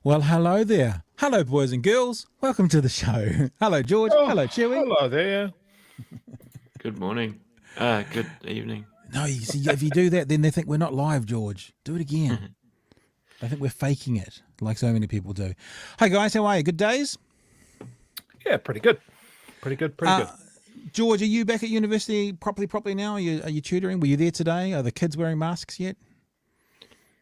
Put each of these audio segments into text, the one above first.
Well, hello there. Hello, boys and girls. Welcome to the show. Hello, George. Oh, Hello, Chewy. hello there. Good morning. Good evening. No, you see, if you do that, then they think we're not live, George. Do it again. They think we're faking it, like so many people do. Hey, guys, how are you? Good days? Yeah, pretty good. Pretty good. George, are you back at university properly now? Are you tutoring? Were you there today? Are the kids wearing masks yet?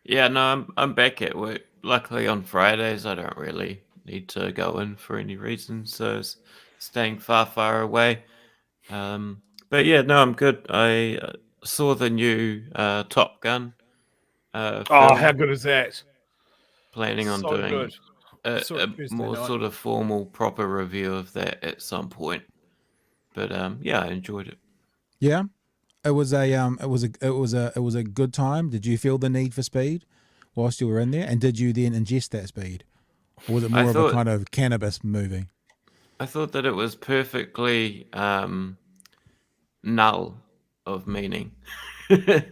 Yeah, no, I'm back at work. Luckily, on Fridays, I don't really need to go in for any reason, so staying far away. But yeah, no, I'm good. I saw the new Top Gun Oh, film. how good is that? Planning on So doing good. Saw it a Tuesday more night. sort of formal, proper review of that at some point. But yeah, I enjoyed it. Yeah, it was a good time. Did you feel the need for speed whilst you were in there, and did you then ingest that speed, or was it I more of a thought kind of cannabis movie? I thought that it was perfectly null of meaning. I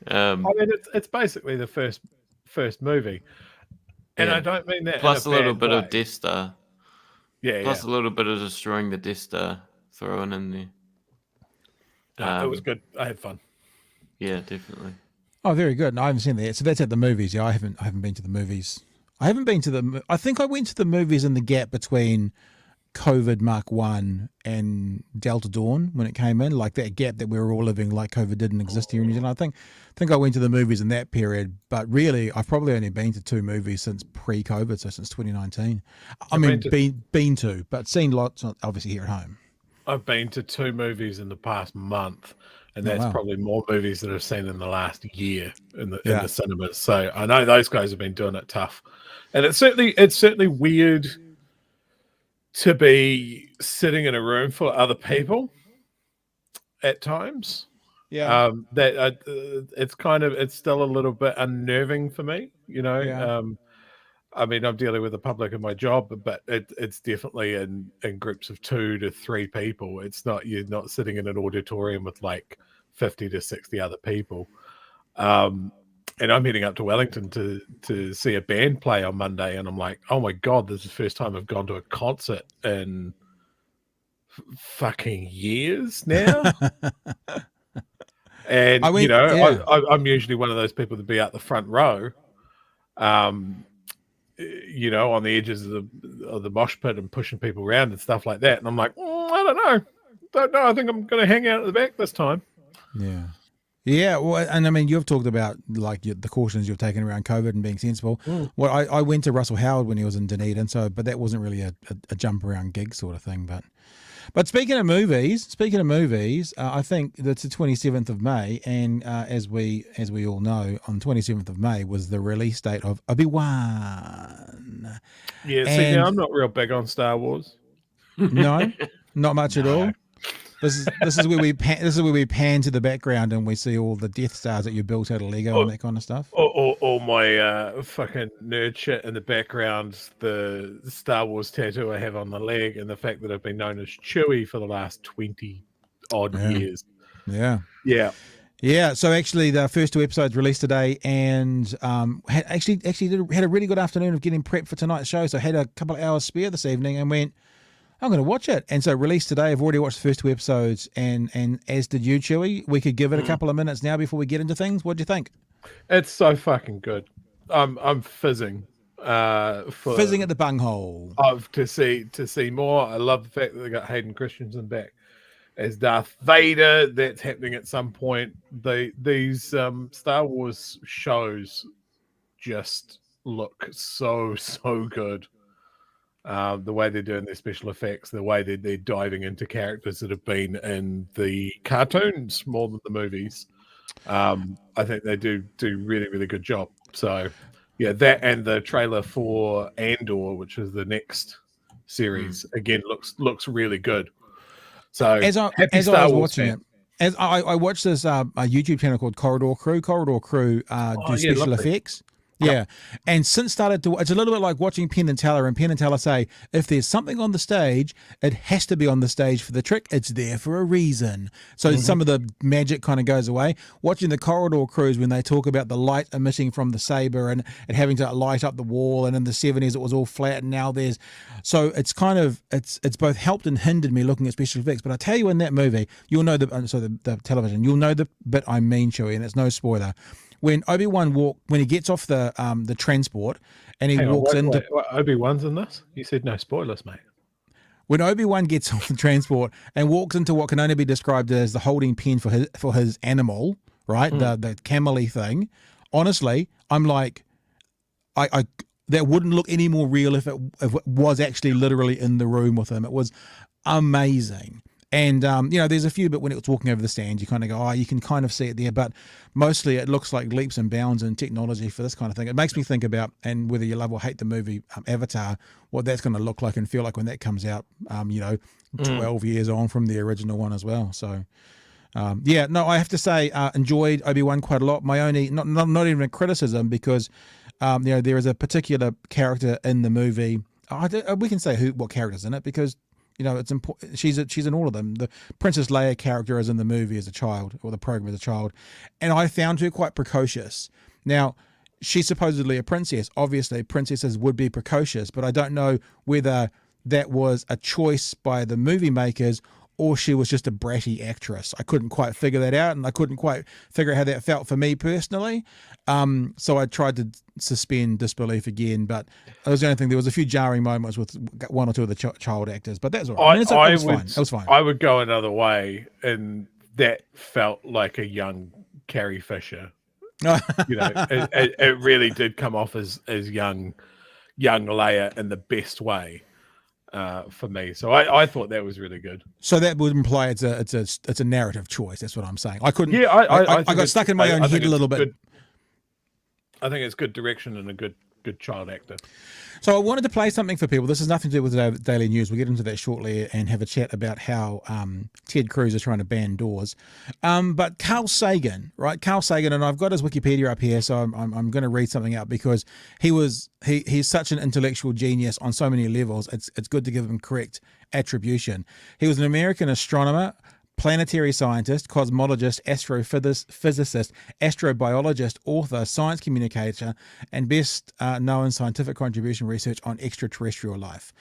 mean, it's basically the first movie, and I Yeah. don't mean that in Plus a a little bad bit way. of Death Star. Yeah, Plus a little bit of destroying the Death Star thrown in there. No, it was good. I had fun. Yeah, definitely. Oh, very good. No, I haven't seen that yet. So that's at the movies. Yeah, I haven't been to the movies. I haven't been to the. I think I went to the movies in the gap between COVID Mark 1 and Delta Dawn when it came in, like that gap that we were all living like COVID didn't exist here in New Zealand. I think I went to the movies in that period, but really I've probably only been to two movies since pre-COVID, so since 2019. Been to, but seen lots obviously here at home. I've been to two movies in the past month, and Oh, that's wow. probably more movies that I've seen in the last year in the cinemas. So I know those guys have been doing it tough, and it's certainly weird to be sitting in a room full of other people at times. Yeah. It's still a little bit unnerving for me, Yeah. I mean, I'm dealing with the public in my job, but it's definitely in groups of 2 to 3 people. You're not sitting in an auditorium with like 50 to 60 other people. And I'm heading up to Wellington to see a band play on Monday, and I'm like, oh my God, this is the first time I've gone to a concert in fucking years now. And I'm usually one of those people to be out the front row, on the edges of the mosh pit and pushing people around and stuff like that. And I'm like, I don't know. I think I'm going to hang out at the back this time. Yeah. Yeah, well, and I mean, you've talked about like the cautions you've taken around COVID and being sensible. Well, I went to Russell Howard when he was in Dunedin, but that wasn't really a jump around gig sort of thing. But speaking of movies, I think that's the 27th of May, and as we all know, on 27th of May was the release date of Obi-Wan. Yeah, see, now I'm not real big on Star Wars. No, not much at all. This is where we pan to the background and we see all the Death Stars that you built out of Lego and that kind of stuff. All my fucking nerd shit in the background, the Star Wars tattoo I have on the leg, and the fact that I've been known as Chewie for the last 20 odd years. Yeah. Yeah. So actually, the first 2 episodes released today, and had a really good afternoon of getting prepped for tonight's show. So I had a couple of hours spare this evening and went, I'm going to watch it. And so released today, I've already watched the first 2 episodes, and as did you, Chewy. We could give it a couple of minutes now before we get into things. What do you think? It's so fucking good. I'm fizzing. Fizzing at the bunghole. To see more. I love the fact that they got Hayden Christensen back as Darth Vader. That's happening at some point. These Star Wars shows just look so good. The way they're doing their special effects, the way they're diving into characters that have been in the cartoons more than the movies. I think they do really good job. So yeah, that and the trailer for Andor, which is the next series, again looks really good. So as I was watching it, as I watched this a YouTube channel called Corridor Crew. Corridor Crew do special effects. Yeah, and since started to, it's a little bit like watching Penn and Teller, and Penn and Teller say, if there's something on the stage, it has to be on the stage for the trick. It's there for a reason. So some of the magic kind of goes away. Watching the Corridor Cruise when they talk about the light emitting from the saber and it having to light up the wall, and in the 70s it was all flat, and now there's, so it's kind of, it's both helped and hindered me looking at special effects. But I tell you, in that movie, you'll know the television, you'll know the bit I mean, Chewie, and it's no spoiler. When Obi-Wan when he gets off the transport and he walks into Obi-Wan's in this? You said no spoilers, mate. When Obi-Wan gets off the transport and walks into what can only be described as the holding pen for his animal, right? The camel-y thing. Honestly, I'm like, I that wouldn't look any more real if it was actually literally in the room with him. It was amazing. And, there's a few, but when it was walking over the stand, you kind of go, oh, you can kind of see it there. But mostly it looks like leaps and bounds in technology for this kind of thing. It makes me think about, and whether you love or hate the movie Avatar, what that's going to look like and feel like when that comes out, 12 years on from the original one as well. So, I have to say, enjoyed Obi-Wan quite a lot. My only, not even a criticism, because, there is a particular character in the movie. We can say what character's in it, because it's important. She's in all of them. The Princess Leia character is in the movie as a child, or the program as a child, and I found her quite precocious. Now, she's supposedly a princess. Obviously, princesses would be precocious, but I don't know whether that was a choice by the movie makers or she was just a bratty actress. I couldn't quite figure that out, and I couldn't quite figure out how that felt for me personally. So I tried to suspend disbelief again, but that was the only thing. There was a few jarring moments with one or two of the child actors, but that's all right. It was fine. It was fine. I would go another way, and that felt like a young Carrie Fisher. It really did come off as young Leia in the best way. For me, so I thought that was really good. So that would imply it's a narrative choice. That's what I'm saying. I couldn't. Yeah, I got stuck in my own head a little bit. Good. I think it's good direction and a good child actor. So I wanted to play something for people. This has nothing to do with the Daily News. We'll get into that shortly and have a chat about how Ted Cruz is trying to ban doors. But Carl Sagan, right? Carl Sagan, and I've got his Wikipedia up here, so I'm going to read something out because he's such an intellectual genius on so many levels. It's good to give him correct attribution. He was an American astronomer, planetary scientist, cosmologist, astrophysicist, astrobiologist, author, science communicator, and best known scientific contribution research on extraterrestrial life.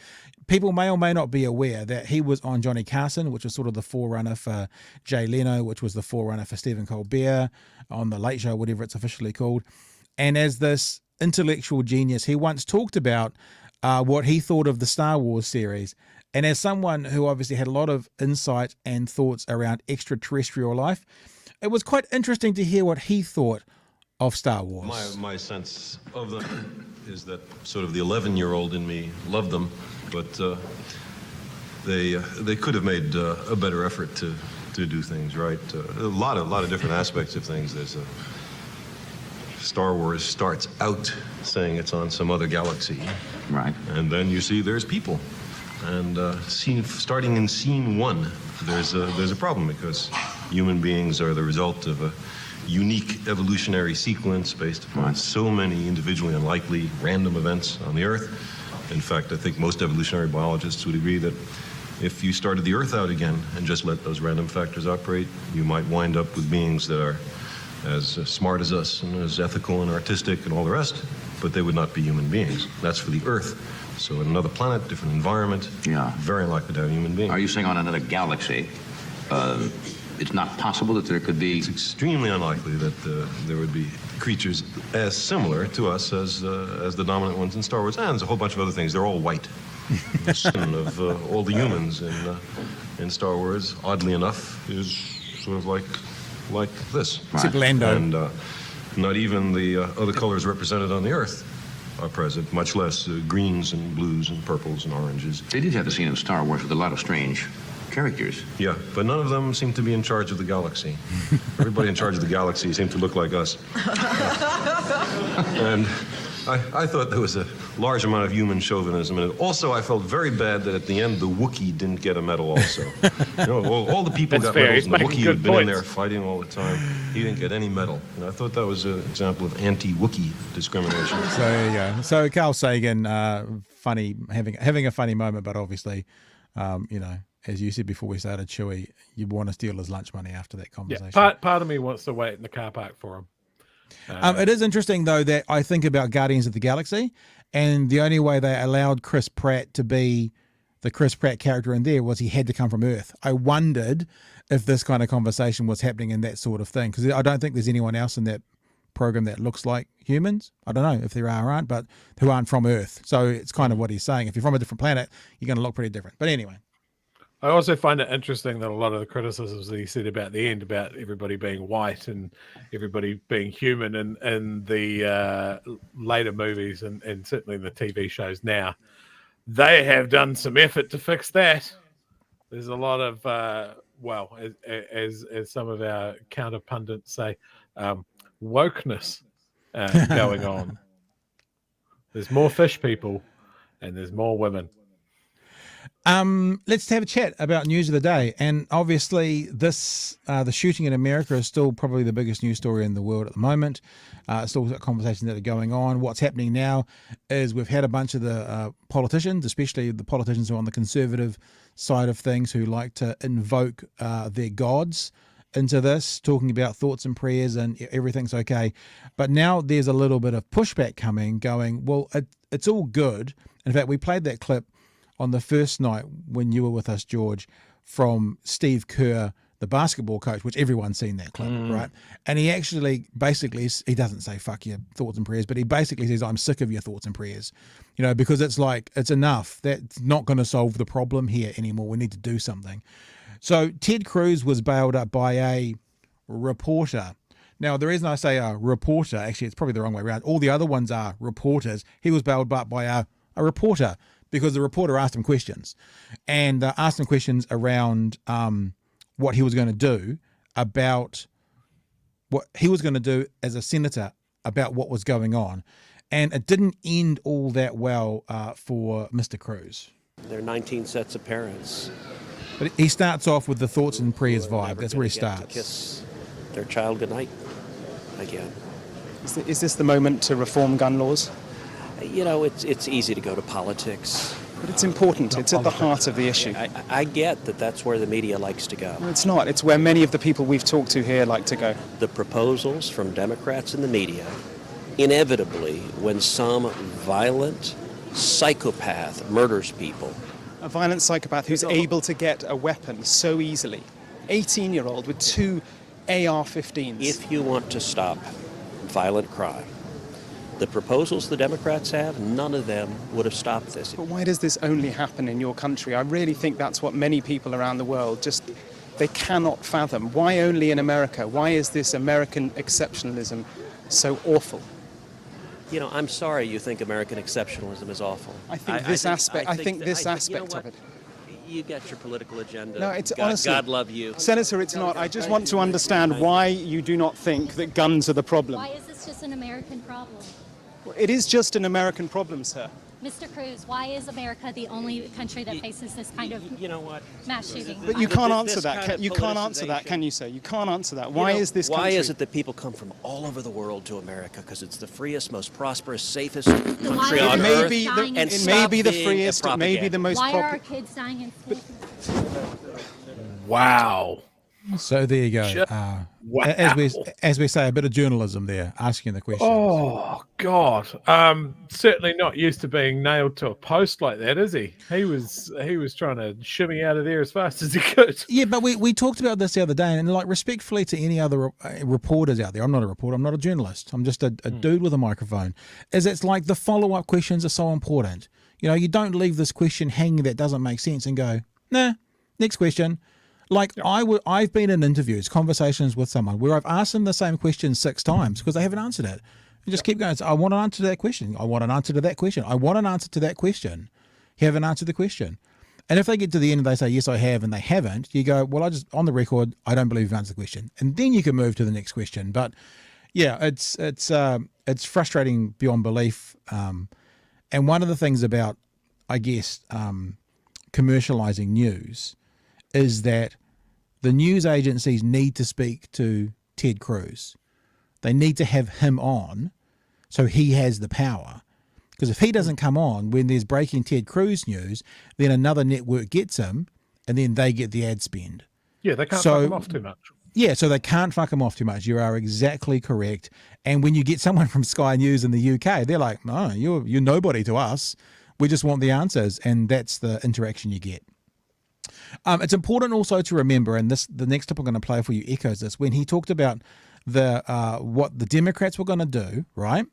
People may or may not be aware that he was on Johnny Carson, which was sort of the forerunner for Jay Leno, which was the forerunner for Stephen Colbert, on The Late Show, whatever it's officially called. And as this intellectual genius, he once talked about what he thought of the Star Wars series. And as someone who obviously had a lot of insight and thoughts around extraterrestrial life, it was quite interesting to hear what he thought of Star Wars. My sense of them is that sort of the 11-year-old in me loved them, but they could have made a better effort to do things right. A lot of different aspects of things. There's Star Wars starts out saying it's on some other galaxy, right? And then you see there's people. And starting in scene 1, there's a problem because human beings are the result of a unique evolutionary sequence based upon so many individually unlikely random events on the Earth. In fact, I think most evolutionary biologists would agree that if you started the Earth out again and just let those random factors operate, you might wind up with beings that are as smart as us and as ethical and artistic and all the rest, but they would not be human beings. That's for the Earth. So in another planet, different environment, very likely to have human beings. Are you saying on another galaxy, it's not possible that there could be... It's extremely unlikely that there would be creatures as similar to us as the dominant ones in Star Wars. And there's a whole bunch of other things. They're all white. The skin of all the humans in Star Wars, oddly enough, is sort of like this. It's Lando. And not even the other colors represented on the Earth are present, much less greens and blues and purples and oranges. They did have the scene in Star Wars with a lot of strange characters. Yeah, but none of them seem to be in charge of the galaxy. Everybody in charge of the galaxy seemed to look like us. And I thought there was a large amount of human chauvinism. And also, I felt very bad that at the end, the Wookiee didn't get a medal also. All the people That's got fair. medals, He's and the making Wookiee good had been in points. there fighting all the time. He didn't get any medal. And I thought that was an example of anti-Wookiee discrimination. So there you go. So Carl Sagan, funny, having a funny moment, but obviously, as you said before we started, Chewie, you want to steal his lunch money after that conversation. Yeah, part of me wants to wait in the car park for him. It is interesting, though, that I think about Guardians of the Galaxy, and the only way they allowed Chris Pratt to be the Chris Pratt character in there was he had to come from Earth. I wondered if this kind of conversation was happening in that sort of thing, because I don't think there's anyone else in that program that looks like humans. I don't know if there are or aren't, but who aren't from Earth. So it's kind of what he's saying. If you're from a different planet, you're going to look pretty different. But anyway. I also find it interesting that a lot of the criticisms that he said about the end, about everybody being white and everybody being human in the later movies and certainly in the TV shows now, they have done some effort to fix that. There's a lot of, as some of our counter pundits say, wokeness going on. There's more fish people and there's more women. Let's have a chat about news of the day. And obviously this, the shooting in America is still probably the biggest news story in the world at the moment. Still conversations that are going on. What's happening now is we've had a bunch of the politicians, especially the politicians who are on the conservative side of things, who like to invoke their gods into this, talking about thoughts and prayers and everything's okay. But now there's a little bit of pushback coming, going, well, it's all good. In fact, we played that clip on the first night when you were with us, George, from Steve Kerr, the basketball coach, which everyone's seen that clip, right? And he actually basically, he doesn't say fuck your thoughts and prayers, but he basically says, I'm sick of your thoughts and prayers, because it's like, it's enough. That's not going to solve the problem here anymore. We need to do something. So Ted Cruz was bailed up by a reporter. Now, the reason I say a reporter, actually, it's probably the wrong way around. All the other ones are reporters. He was bailed up by a reporter, because the reporter asked him questions, and asked him questions around what he was going to do about what he was going to do as a senator about what was going on. And it didn't end all that well for Mr. Cruz. There are 19 sets of parents. But he starts off with the thoughts and prayers who are vibe. never That's where he gonna get to starts. kiss their child goodnight again. Is this the moment to reform gun laws? It's easy to go to politics. But it's important. It's at the heart of the issue. I get that that's where the media likes to go. No, it's not. It's where many of the people we've talked to here like to go. The proposals from Democrats in the media, inevitably, when some violent psychopath murders people. A violent psychopath who's able to get a weapon so easily. 18-year-old with 2 AR-15s. If you want to stop violent crime, the proposals the Democrats have, none of them would have stopped this. But why does this only happen in your country? I really think that's what many people around the world they cannot fathom. Why only in America? Why is this American exceptionalism so awful? I'm sorry you think American exceptionalism is awful. I think this aspect of it. You get your political agenda. No, it's honestly, God love you. Senator, it's not. I just want to understand why you do not think that guns are the problem. Why is this just an American problem? It is just an American problem, sir. Mr. Cruz, why is America the only country that faces this kind of mass shooting? But you can't answer that. You can't answer that, can you, sir? You can't answer that. Why is this country? Why is it that people come from all over the world to America? Because it's the freest, most prosperous, safest country on earth. It may be the freest. It may be the most Why popular. are our kids dying in school? Wow. So there you go. Wow. As we say, a bit of journalism there, asking the question. Oh God! Certainly not used to being nailed to a post like that, is he? He was trying to shimmy out of there as fast as he could. Yeah, but we talked about this the other day, and like respectfully to any other reporters out there, I'm not a reporter, I'm not a journalist, I'm just a dude with a microphone. It's like the follow-up questions are so important. You don't leave this question hanging that doesn't make sense and go, nah, next question. Like I've been in interviews, conversations with someone where I've asked them the same question 6 times because they haven't answered it. And just keep going. So I want an answer to that question. I want an answer to that question. I want an answer to that question. You haven't answered the question. And if they get to the end and they say, yes, I have, and they haven't, you go, well, on the record, I don't believe you've answered the question. And then you can move to the next question. But yeah, it's frustrating beyond belief. And one of the things about, I guess, commercializing news is that the news agencies need to speak to Ted Cruz. They need to have him on so he has the power. Because if he doesn't come on when there's breaking Ted Cruz news, then another network gets him and then they get the ad spend. Yeah, they can't fuck him off too much. Yeah, so they can't fuck him off too much. You are exactly correct. And when you get someone from Sky News in the UK, they're like, no, you're nobody to us. We just want the answers. And that's the interaction you get. It's important also to remember, and the next clip I'm going to play for you echoes this, when he talked about what the Democrats were going to do, right,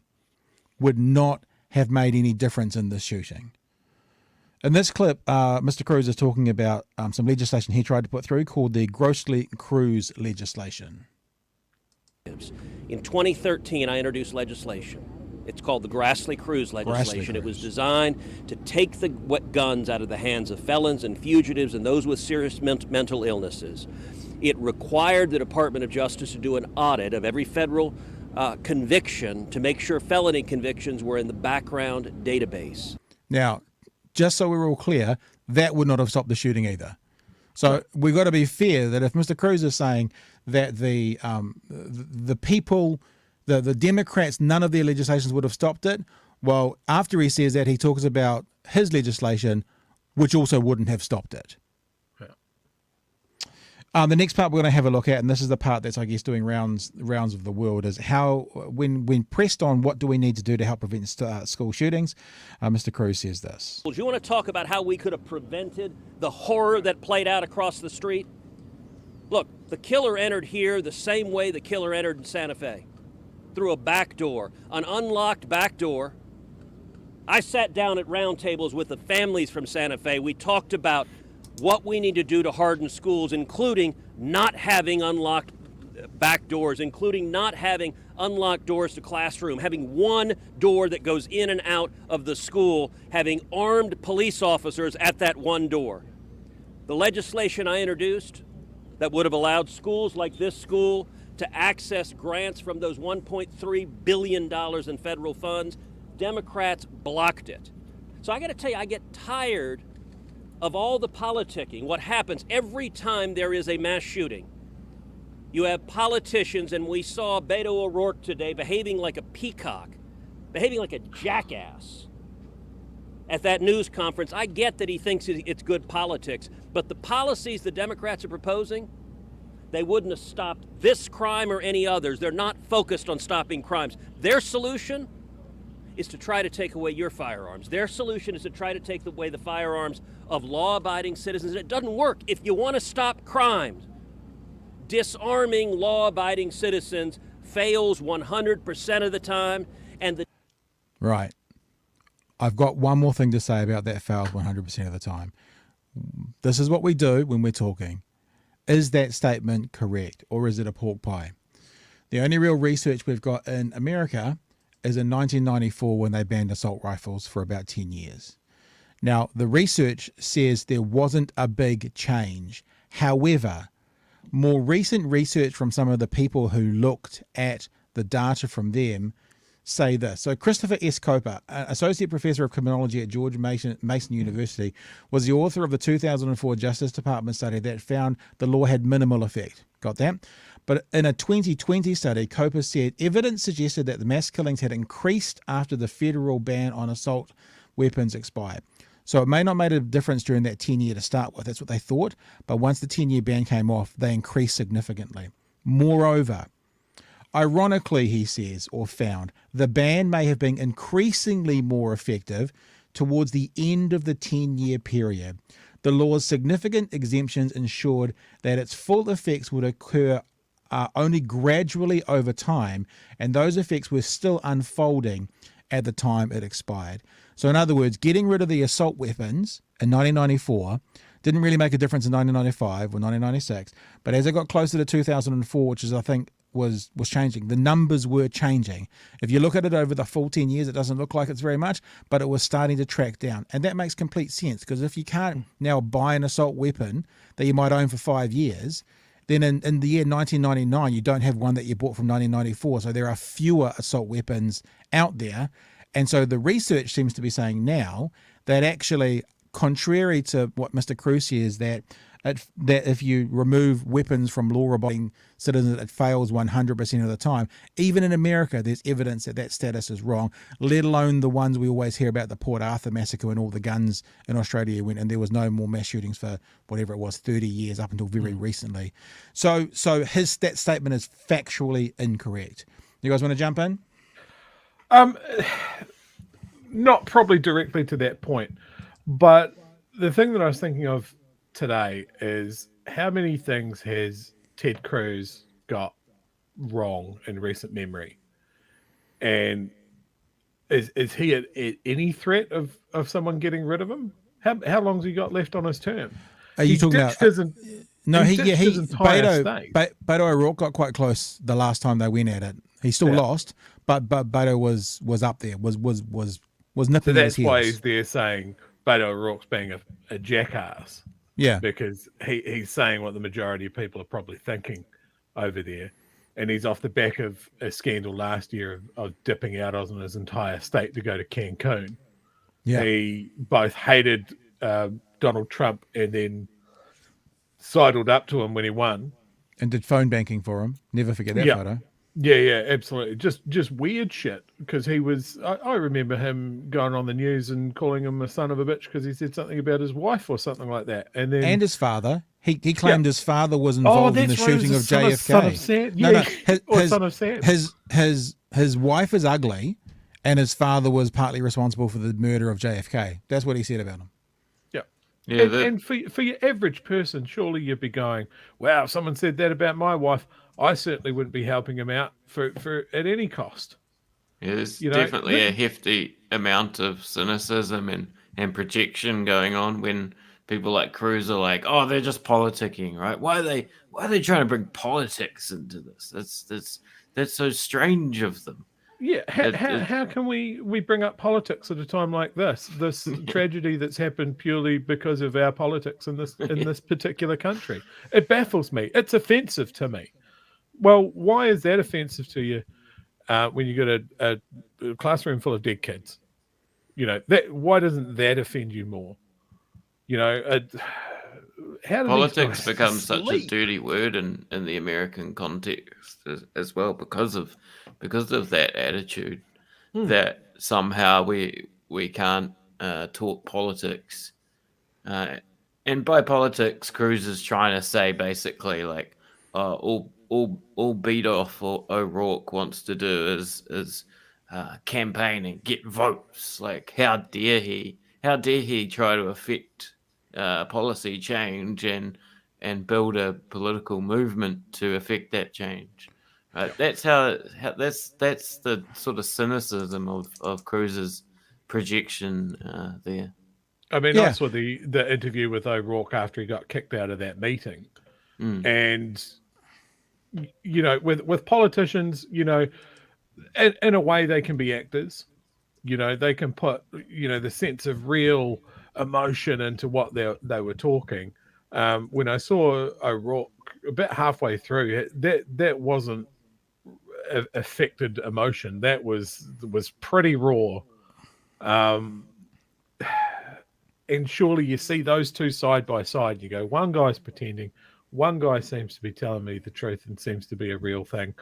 would not have made any difference in this shooting. In this clip, Mr. Cruz is talking about some legislation he tried to put through called the Grossly Cruz legislation. In 2013, I introduced legislation. It's called the Grassley-Cruz legislation. It was designed to take the guns out of the hands of felons and fugitives and those with serious mental illnesses. It required the Department of Justice to do an audit of every federal conviction to make sure felony convictions were in the background database. Now, just so we're all clear, that would not have stopped the shooting either. So we've got to be fair that if Mr. Cruz is saying that the people, the Democrats, none of their legislations would have stopped it, well, after he says that, he talks about his legislation, which also wouldn't have stopped it. The next part we're going to have a look at, and this is the part that's, I guess, doing rounds of the world, is how, when pressed on what do we need to do to help prevent school shootings, Mr. Cruz says this. Do you want to talk about how we could have prevented the horror that played out across the street? Look, the killer entered here the same way the killer entered in Santa Fe, through a back door, an unlocked back door. I sat down at round tables with the families from Santa Fe. We talked about what we need to do to harden schools, including not having unlocked back doors, including not having unlocked doors to classroom, having one door that goes in and out of the school, having armed police officers at that one door. The legislation I introduced that would have allowed schools like this school to access grants from those $1.3 billion in federal funds, Democrats blocked it. So I got to tell you, I get tired of all the politicking. What happens every time there is a mass shooting? You have politicians, and we saw Beto O'Rourke today behaving like a peacock, behaving like a jackass at that news conference. I get that he thinks it's good politics, but the policies the Democrats are proposing, they wouldn't have stopped this crime or any others. They're not focused on stopping crimes. Their solution is to try to take away your firearms. Their solution is to try to take away the firearms of law-abiding citizens. And it doesn't work. If you want to stop crime, disarming law-abiding citizens fails 100% of the time. And Right. I've got one more thing to say about that fails 100% of the time. This is what we do when we're talking. Is that statement correct, or is it a pork pie? The only real research we've got in America is in 1994 when they banned assault rifles for about 10 years. Now, the research says there wasn't a big change. However, more recent research from some of the people who looked at the data from them say this. So Christopher S. Coper, Associate Professor of Criminology at George Mason University, was the author of the 2004 Justice Department study that found the law had minimal effect. Got that? But in a 2020 study, Coper said evidence suggested that the mass killings had increased after the federal ban on assault weapons expired. So it may not have made a difference during that 10-year to start with. That's what they thought. But once the 10-year ban came off, they increased significantly. Moreover, ironically, he says, or found, the ban may have been increasingly more effective towards the end of the 10-year period. The law's significant exemptions ensured that its full effects would occur only gradually over time, and those effects were still unfolding at the time it expired. So in other words, getting rid of the assault weapons in 1994 didn't really make a difference in 1995 or 1996, but as it got closer to 2004, which is, I think, was changing, the numbers were changing. If you look at it over the full 10 years, it doesn't look like it's very much, but it was starting to track down. And that makes complete sense, because if you can't now buy an assault weapon that you might own for 5 years, then in the year 1999, you don't have one that you bought from 1994. So there are fewer assault weapons out there. And so the research seems to be saying now that actually, contrary to what Mr. Cruz says, that if you remove weapons from law-abiding citizens, it fails 100% of the time. Even in America, there's evidence that status is wrong, let alone the ones we always hear about, the Port Arthur massacre, when all the guns in Australia went and there was no more mass shootings for whatever it was, 30 years up until very recently. So that statement is factually incorrect. You guys want to jump in? Not probably directly to that point, but the thing that I was thinking of today is how many things has Ted Cruz got wrong in recent memory, and is he at any threat of someone getting rid of him? How long's he got left on his term? Are you talking about? No, his entire state. Beto O'Rourke got quite close the last time they went at it. He still lost, but Beto was up there, was nipping So at his that's why heels. he's there saying Beto O'Rourke's being a jackass. Yeah, Because he's saying what the majority of people are probably thinking over there. And he's off the back of a scandal last year of dipping out on his entire state to go to Cancun. yeah. He both hated Donald Trump and then sidled up to him when he won. And did phone banking for him. Never forget that photo. Yeah, absolutely. Just weird shit. Because he was, I remember him going on the news and calling him a son of a bitch because he said something about his wife or something like that. And then And his father. He claimed his father was involved in the shooting of JFK. Son of Sam. Son of Sam. His wife is ugly, and his father was partly responsible for the murder of JFK. That's what he said about him. Yeah, and for your average person, surely you'd be going, wow, if someone said that about my wife, I certainly wouldn't be helping him out for at any cost. Yeah, there's definitely a hefty amount of cynicism and projection going on when people like Cruz are like, oh, they're just politicking, right? Why are they trying to bring politics into this? That's so strange of them. Yeah, how can we bring up politics at a time like this tragedy that's happened purely because of our politics in this particular country? It baffles me. It's offensive to me. Well, why is that offensive to you when you got a classroom full of dead kids? Why doesn't that offend you more? How do politics becomes such a dirty word in the American context as well because of that attitude that somehow we can't talk politics, and by politics, Cruz is trying to say basically like all beat off O'Rourke wants to do is campaign and get votes. Like how dare he try to affect policy change and build a political movement to affect that change. That's that's the sort of cynicism of Cruz's projection there. I mean, I saw the interview with O'Rourke after he got kicked out of that meeting, and with politicians, in a way they can be actors. They can put the sense of real emotion into what they were talking. When I saw O'Rourke about halfway through, that wasn't affected emotion. That was pretty raw. And surely you see those two side by side. You go, one guy's pretending, one guy seems to be telling me the truth and seems to be a real thing.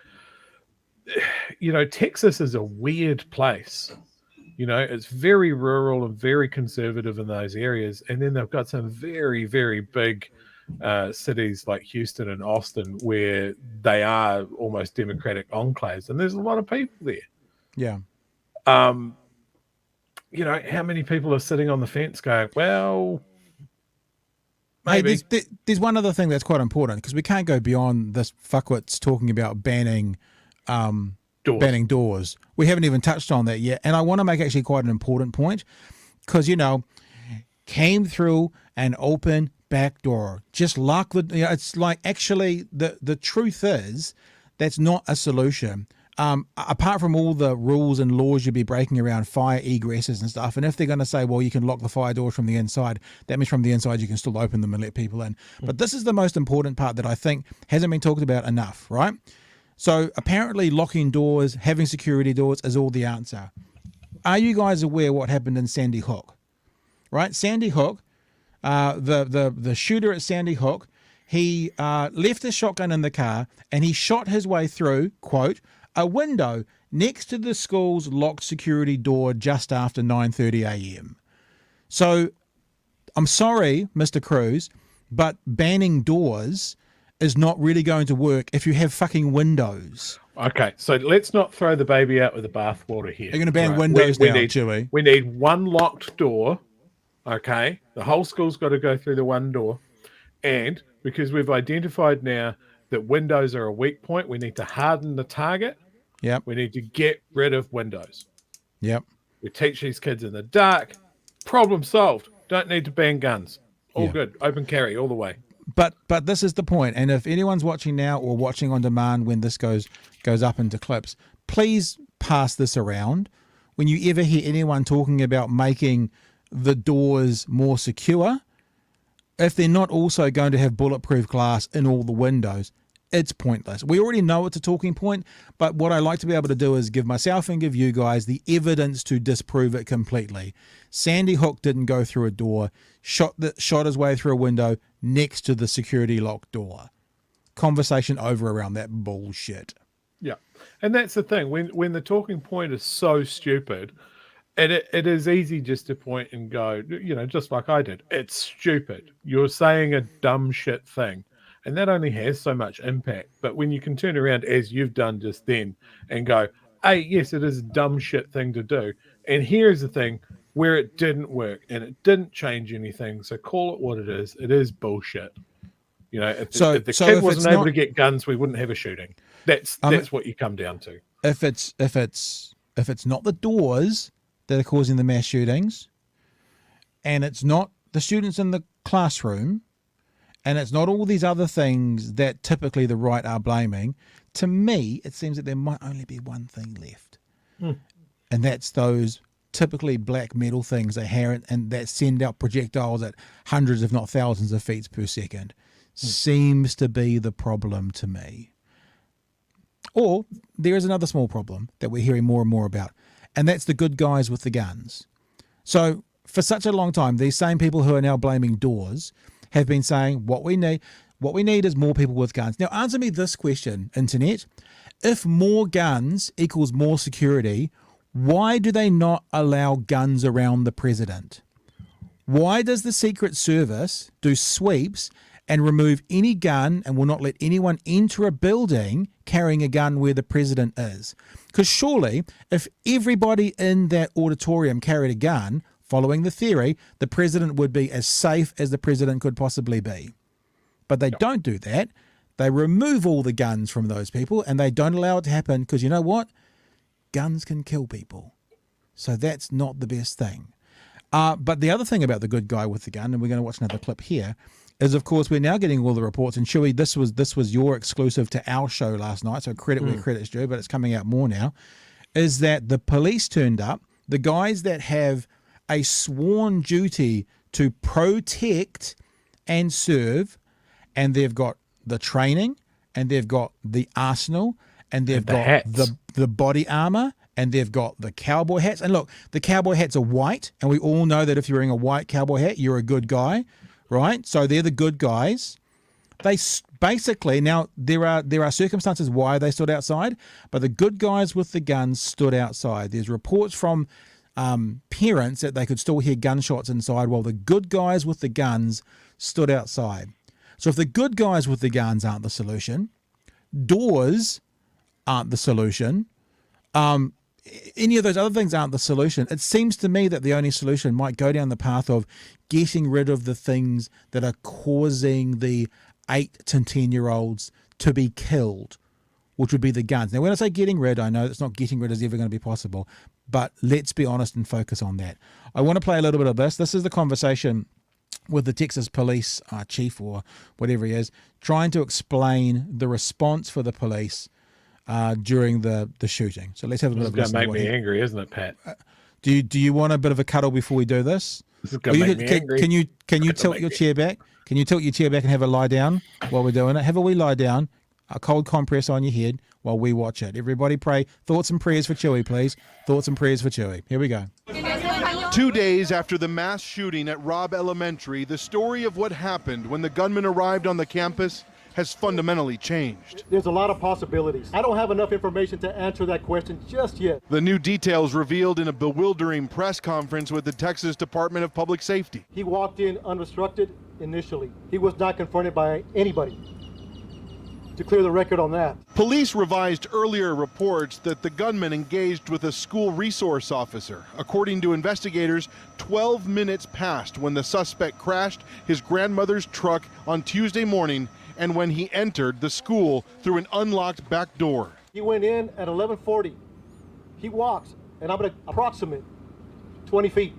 Texas is a weird place. It's very rural and very conservative in those areas. And then they've got some very, very big cities like Houston and Austin where they are almost democratic enclaves. And there's a lot of people there. Yeah. How many people are sitting on the fence going, well, maybe. Hey, there's one other thing that's quite important because we can't go beyond this fuckwits talking about banning doors. We haven't even touched on that yet. And I want to make actually quite an important point because, came through an open back door. Just lock it's like actually the truth is that's not a solution. Apart from all the rules and laws you'd be breaking around fire egresses and stuff, and if they're going to say, well, you can lock the fire doors from the inside, that means from the inside you can still open them and let people in. But this is the most important part that I think hasn't been talked about enough, right? So apparently locking doors, having security doors is all the answer. are you guys aware what happened in Sandy Hook? Right, Sandy Hook, the shooter at Sandy Hook, he left his shotgun in the car and he shot his way through, quote, a window next to the school's locked security door just after 9:30 a.m. So, I'm sorry, Mr. Cruz, but banning doors is not really going to work if you have fucking windows. Okay, so let's not throw the baby out with the bathwater here. You're going to ban windows now, Chewy. We need one locked door, okay? The whole school's got to go through the one door. And because we've identified now that windows are a weak point, we need to harden the target. Yep. We need to get rid of windows. Yep. We teach these kids in the dark. Problem solved. Don't need to ban guns. All good. Open carry all the way. But this is the point. And if anyone's watching now or watching on demand when this goes up into clips, please pass this around. When you ever hear anyone talking about making the doors more secure, if they're not also going to have bulletproof glass in all the windows, it's pointless. We already know it's a talking point, but what I like to be able to do is give myself and give you guys the evidence to disprove it completely. Sandy Hook didn't go through a door, shot his way through a window next to the security locked door. Conversation over around that bullshit. Yeah. And that's the thing. When the talking point is so stupid, it is easy just to point and go, just like I did. It's stupid. You're saying a dumb shit thing. And that only has so much impact. But when you can turn around, as you've done just then, and go, hey, yes, it is a dumb shit thing to do. And here's the thing where it didn't work and it didn't change anything. So call it what it is. It is bullshit. If the kid wasn't able to get guns, we wouldn't have a shooting. That's what you come down to. If it's not the doors that are causing the mass shootings, and it's not the students in the classroom, and it's not all these other things that typically the right are blaming, to me, it seems that there might only be one thing left. And that's those typically black metal things and that send out projectiles at hundreds, if not thousands of feet per second. Seems to be the problem to me. Or there is another small problem that we're hearing more and more about, and that's the good guys with the guns. So for such a long time, these same people who are now blaming doors have been saying what we need is more people with guns. Now answer me this question, internet. If more guns equals more security, why do they not allow guns around the president? Why does the Secret Service do sweeps and remove any gun and will not let anyone enter a building carrying a gun where the president is? Because surely if everybody in that auditorium carried a gun, following the theory, the president would be as safe as the president could possibly be. But they don't do that. They remove all the guns from those people and they don't allow it to happen because you know what? Guns can kill people. So that's not the best thing. But the other thing about the good guy with the gun, and we're going to watch another clip here, is of course we're now getting all the reports. And Chewy, this was your exclusive to our show last night, so credit where credit's due, but it's coming out more now, is that the police turned up, the guys that have a sworn duty to protect and serve, and they've got the training, and they've got the arsenal, and they've got the body armor, and they've got the cowboy hats. And look, the cowboy hats are white, and we all know that if you're wearing a white cowboy hat, you're a good guy, right? So they're the good guys. They basically, now there are circumstances why they stood outside, but the good guys with the guns stood outside. There's reports from parents that they could still hear gunshots inside while the good guys with the guns stood outside. So if the good guys with the guns aren't the solution, doors aren't the solution, any of those other things aren't the solution, it seems to me that the only solution might go down the path of getting rid of the things that are causing the 8 to 10-year-olds to be killed, which would be the guns. Now, when I say getting rid, I know that's not getting rid is ever going to be possible, but let's be honest and focus on that. I want to play a little bit of this. This is the conversation with the Texas police chief or whatever he is, trying to explain the response for the police during the shooting. So let's have a bit of a listen. It's going to make me angry, isn't it, Pat? Do you want a bit of a cuddle before we do this? This is going to make me angry. Can you tilt your chair back? Can you tilt your chair back and have a lie down while we're doing it? Have a wee lie down. a cold compress on your head while we watch it. Everybody pray. Thoughts and prayers for Chewy, please. Thoughts and prayers for Chewy. Here we go. 2 days after the mass shooting at Robb Elementary, the story of what happened when the gunman arrived on the campus has fundamentally changed. There's a lot of possibilities. I don't have enough information to answer that question just yet. The new details revealed in a bewildering press conference with the Texas Department of Public Safety. He walked in unrestricted initially. He was not confronted by anybody. To clear the record on that. Police revised earlier reports that the gunman engaged with a school resource officer. According to investigators, 12 minutes passed when the suspect crashed his grandmother's truck on Tuesday morning and when he entered the school through an unlocked back door. He went in at 11:40. He walks, and I'm going to approximate 20 feet,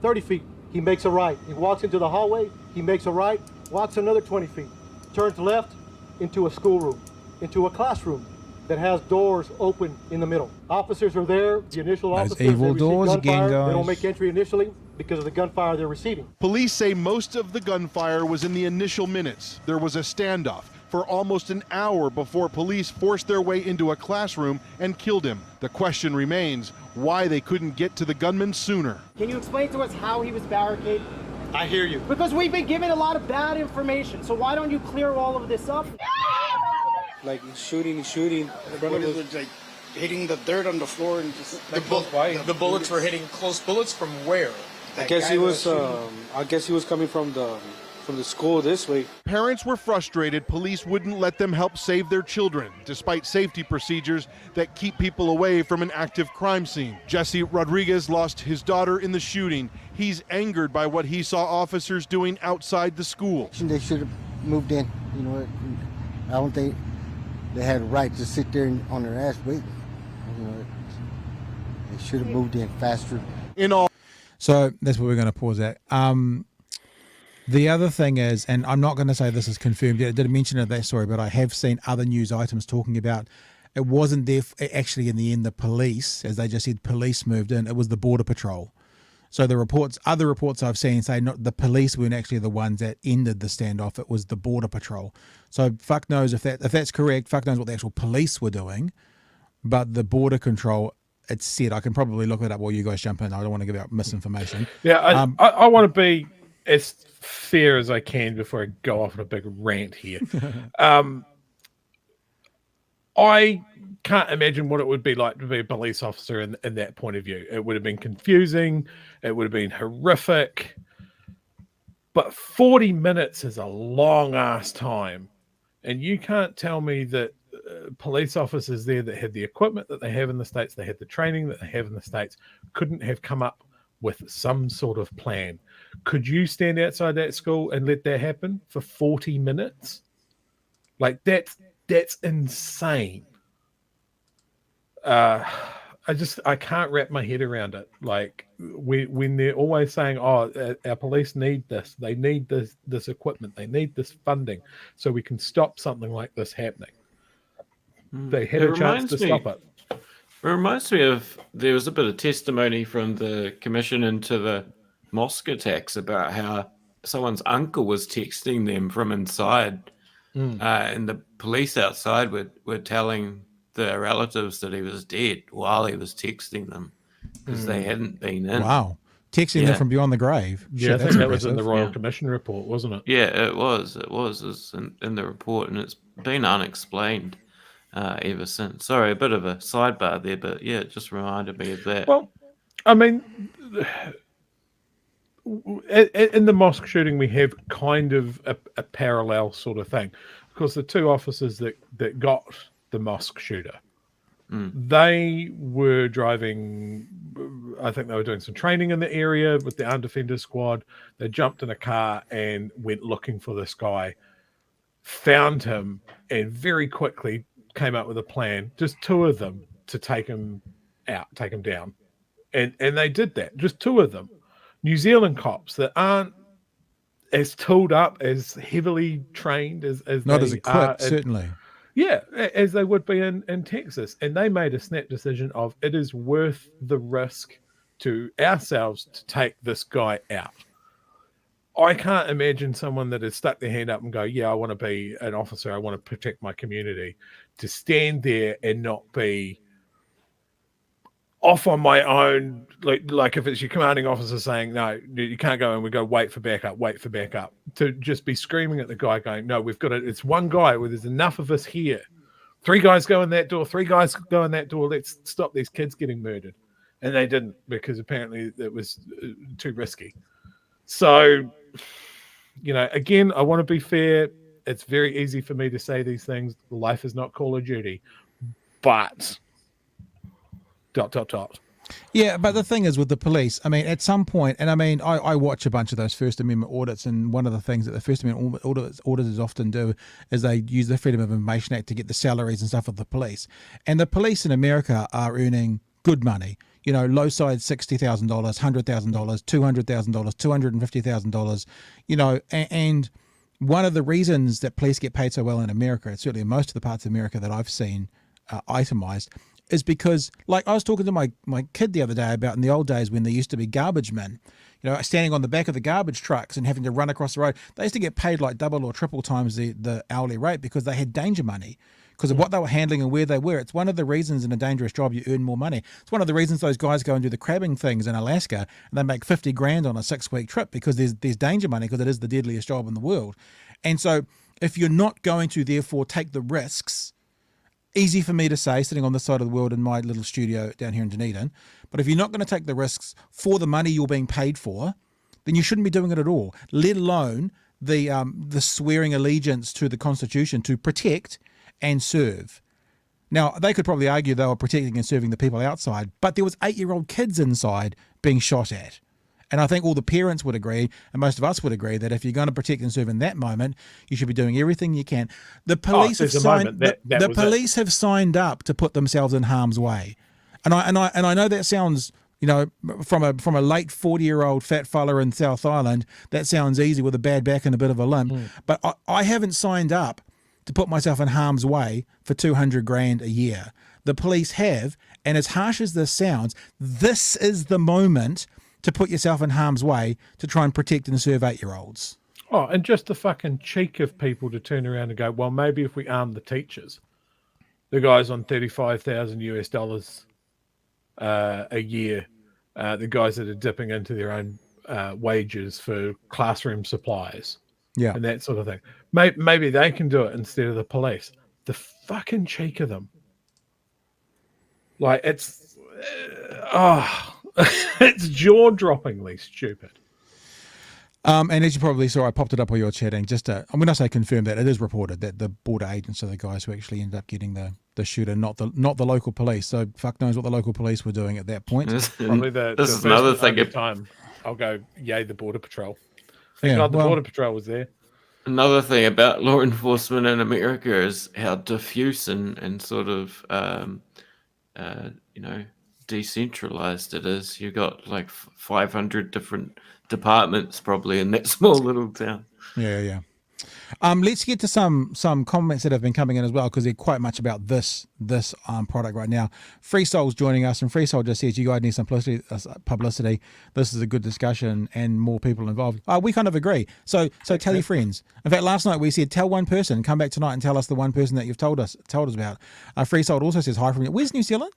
30 feet. He makes a right. He walks into the hallway. He makes a right, walks another 20 feet, turns left into a schoolroom, into a classroom that has doors open in the middle. Officers are there. The initial officers, evil they doors receive gunfire. again, guys. They don't make entry initially because of the gunfire they're receiving. Police say most of the gunfire was in the initial minutes. There was a standoff for almost an hour before police forced their way into a classroom and killed him. The question remains why they couldn't get to the gunman sooner. Can you explain to us how he was barricaded? I hear you. Because we've been given a lot of bad information, so why don't you clear all of this up? Like shooting. The brother was like hitting the dirt on the floor and just the bullets were hitting close bullets from where? I guess he was coming from the school this way. Parents were frustrated police wouldn't let them help save their children, despite safety procedures that keep people away from an active crime scene. Jesse Rodriguez lost his daughter in the shooting. He's angered by what he saw officers doing outside the school. They should have moved in. You know what? I don't think they had a right to sit there on their ass waiting. You know, they should have moved in faster. In all. So that's where we're going to pause at. The other thing is, and I'm not going to say this is confirmed yet, I didn't mention it in that story, but I have seen other news items talking about it wasn't there actually in the end the police, as they just said, police moved in, it was the Border Patrol. So other reports I've seen say not the police weren't actually the ones that ended the standoff, it was the Border Patrol. So fuck knows if that's correct, fuck knows what the actual police were doing, but the Border Control, it's said, I can probably look it up while you guys jump in, I don't want to give out misinformation. Yeah, I want to be as fair as I can before I go off on a big rant here. I can't imagine what it would be like to be a police officer in that point of view. It would have been confusing. It would have been horrific. But 40 minutes is a long-ass time. And you can't tell me that police officers there that had the equipment that they have in the States, they had the training that they have in the States, couldn't have come up with some sort of plan. Could you stand outside that school and let that happen for 40 minutes? Like, that's insane. I can't wrap my head around it. Like, when they're always saying, oh, our police need this, they need this equipment, they need this funding so we can stop something like this happening. They had a chance to stop it. It reminds me of, there was a bit of testimony from the commission into the mosque attacks about how someone's uncle was texting them from inside, and the police outside were telling the relatives that he was dead while he was texting them because they hadn't been in. Wow. Texting them from beyond the grave. Yeah, I think that was in the Royal Commission report, wasn't it? Yeah, it was. It was in the report, and it's been unexplained ever since. Sorry, a bit of a sidebar there, but yeah, it just reminded me of that. Well, I mean, in the mosque shooting, we have kind of a parallel sort of thing, because the two officers that got the mosque shooter, they were driving, I think they were doing some training in the area with the armed defender squad. They jumped in a car and went looking for this guy, found him, and very quickly came up with a plan, just two of them, to take him out, take him down. And they did that, just two of them. New Zealand cops that aren't as tooled up, as heavily trained as not they as equipped, are certainly. Yeah, as they would be in Texas. And they made a snap decision of, it is worth the risk to ourselves to take this guy out. I can't imagine someone that has stuck their hand up and go, yeah, I want to be an officer. I want to protect my community, to stand there and not be off on my own. Like if it's your commanding officer saying, no, you can't go, and we go, wait for backup, to just be screaming at the guy going, no, we've got it. It's one guy where there's enough of us here. 3 guys go in that door, 3 guys go in that door. Let's stop these kids getting murdered. And they didn't, because apparently it was too risky. So, again, I want to be fair. It's very easy for me to say these things. Life is not Call of Duty. But... ... Yeah, but the thing is with the police, I mean, at some point, and I mean, I watch a bunch of those First Amendment audits, and one of the things that the First Amendment auditors often do is they use the Freedom of Information Act to get the salaries and stuff of the police. And the police in America are earning good money. Low side $60,000, $100,000, $200,000, $250,000, and one of the reasons that police get paid so well in America, certainly in most of the parts of America that I've seen itemized, is because, like, I was talking to my kid the other day about in the old days when there used to be garbage men, standing on the back of the garbage trucks and having to run across the road. They used to get paid like double or triple times the hourly rate because they had danger money because of what they were handling and where they were. It's one of the reasons in a dangerous job you earn more money. It's one of the reasons those guys go and do the crabbing things in Alaska and they make 50 grand on a 6-week trip because there's danger money because it is the deadliest job in the world. And so if you're not going to therefore take the risks, easy for me to say, sitting on this side of the world in my little studio down here in Dunedin, but if you're not going to take the risks for the money you're being paid for, then you shouldn't be doing it at all, let alone the swearing allegiance to the Constitution to protect and serve. Now, they could probably argue they were protecting and serving the people outside, but there was 8-year-old kids inside being shot at. And I think all the parents would agree, and most of us would agree, that if you're going to protect and serve in that moment, you should be doing everything you can. The police have signed up to put themselves in harm's way, and I know that sounds, from a late 40-year-old fat fella in South Island, that sounds easy with a bad back and a bit of a limp. But I haven't signed up to put myself in harm's way for 200 grand a year. The police have, and as harsh as this sounds, this is the moment to put yourself in harm's way to try and protect and serve 8-year-olds. Oh, and just the fucking cheek of people to turn around and go, well, maybe if we arm the teachers, the guys on $35,000 a year, the guys that are dipping into their own wages for classroom supplies, and that sort of thing. Maybe they can do it instead of the police. The fucking cheek of them. Like, it's... it's jaw-droppingly stupid. And as you probably saw, I popped it up while you were chatting. When I say confirm that, it is reported that the border agents are the guys who actually ended up getting the shooter, not the local police. So fuck knows what the local police were doing at that point. Probably this is another thing. Time I'll go, yay, the border patrol. Thank God the border patrol was there. Another thing about law enforcement in America is how diffuse and sort of decentralized it is. You got like 500 different departments probably in that small little town. Yeah. Let's get to some comments that have been coming in as well, because they're quite much about this product right now. Free Soul's joining us, and Free Soul just says you guys need some publicity. This is a good discussion and more people involved. We kind of agree. So tell your friends. In fact, last night we said tell one person, come back tonight and tell us the one person that you've told us about. Free Soul also says hi from you. Where's New Zealand?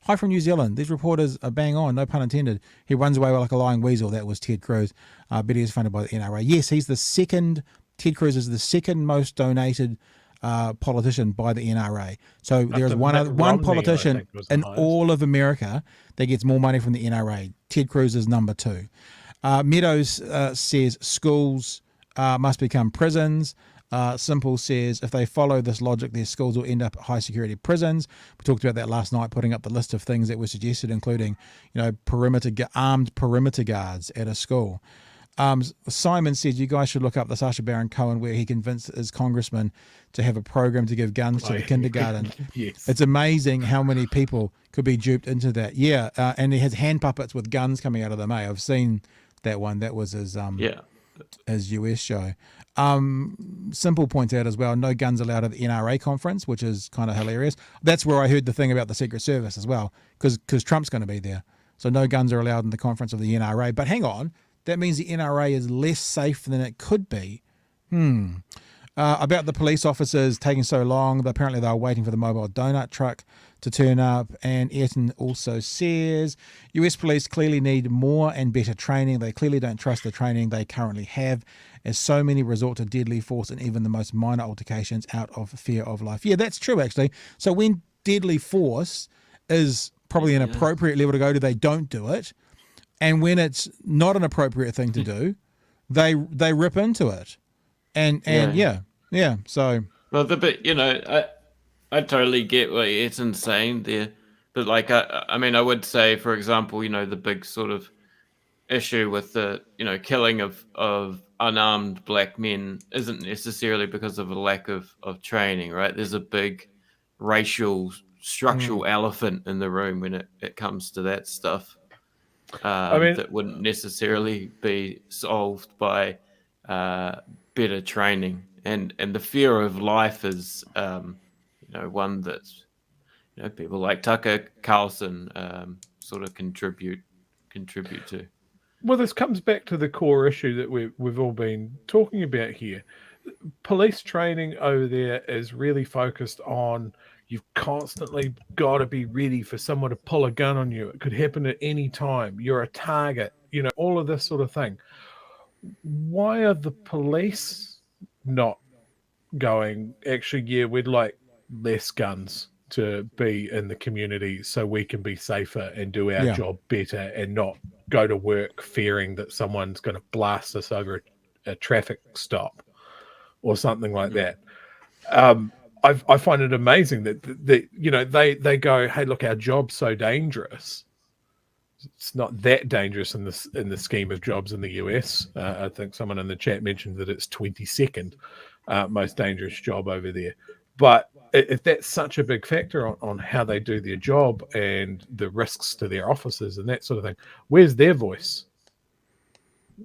Hi from New Zealand. These reporters are bang on, no pun intended. He runs away like a lying weasel. That was Ted Cruz. But he is funded by the NRA. Yes, he's the second. Ted Cruz is the second most donated politician by the NRA. So there is one politician in all of America that gets more money from the NRA. Ted Cruz is number 2. Meadows says schools must become prisons. Simple says if they follow this logic, their schools will end up at high security prisons. We talked about that last night, putting up the list of things that were suggested, including armed perimeter guards at a school. Simon says you guys should look up the Sacha Baron Cohen where he convinced his congressman to have a program to give guns to the kindergarten. Yes. It's amazing how many people could be duped into that. Yeah, and he has hand puppets with guns coming out of them. I've seen that one. That was his US show. Simple points out as well, no guns allowed at the NRA conference, which is kind of hilarious. That's where I heard the thing about the Secret Service as well, because Trump's going to be there. So no guns are allowed in the conference of the NRA. But hang on, that means the NRA is less safe than it could be. About the police officers taking so long, apparently they were waiting for the mobile donut truck to turn up. And Ayrton also says, US police clearly need more and better training. They clearly don't trust the training they currently have, as so many resort to deadly force in even the most minor altercations out of fear of life. Yeah, that's true, actually. So when deadly force is probably an appropriate level to go to, they don't do it. And when it's not an appropriate thing to do, they rip into it. And so. Well, I totally get what Ayrton's saying there, but like, I mean, I would say, for example, the big sort of issue with the, killing of unarmed black men isn't necessarily because of a lack of training, right? There's a big racial structural elephant in the room when it comes to that stuff. That wouldn't necessarily be solved by better training, and the fear of life is one that people like Tucker Carlson sort of contribute to. Well, this comes back to the core issue that we've all been talking about here. Police training over there is really focused on, you've constantly got to be ready for someone to pull a gun on you. It could happen at any time. You're a target, all of this sort of thing. Why are the police not going, actually, yeah, we'd like less guns to be in the community so we can be safer and do our job better and not go to work fearing that someone's going to blast us over a traffic stop or something like that? I find it amazing that they go, hey, look, our job's so dangerous. It's not that dangerous in the scheme of jobs in the US. I think someone in the chat mentioned that it's 22nd most dangerous job over there. But if that's such a big factor on how they do their job and the risks to their officers and that sort of thing, where's their voice?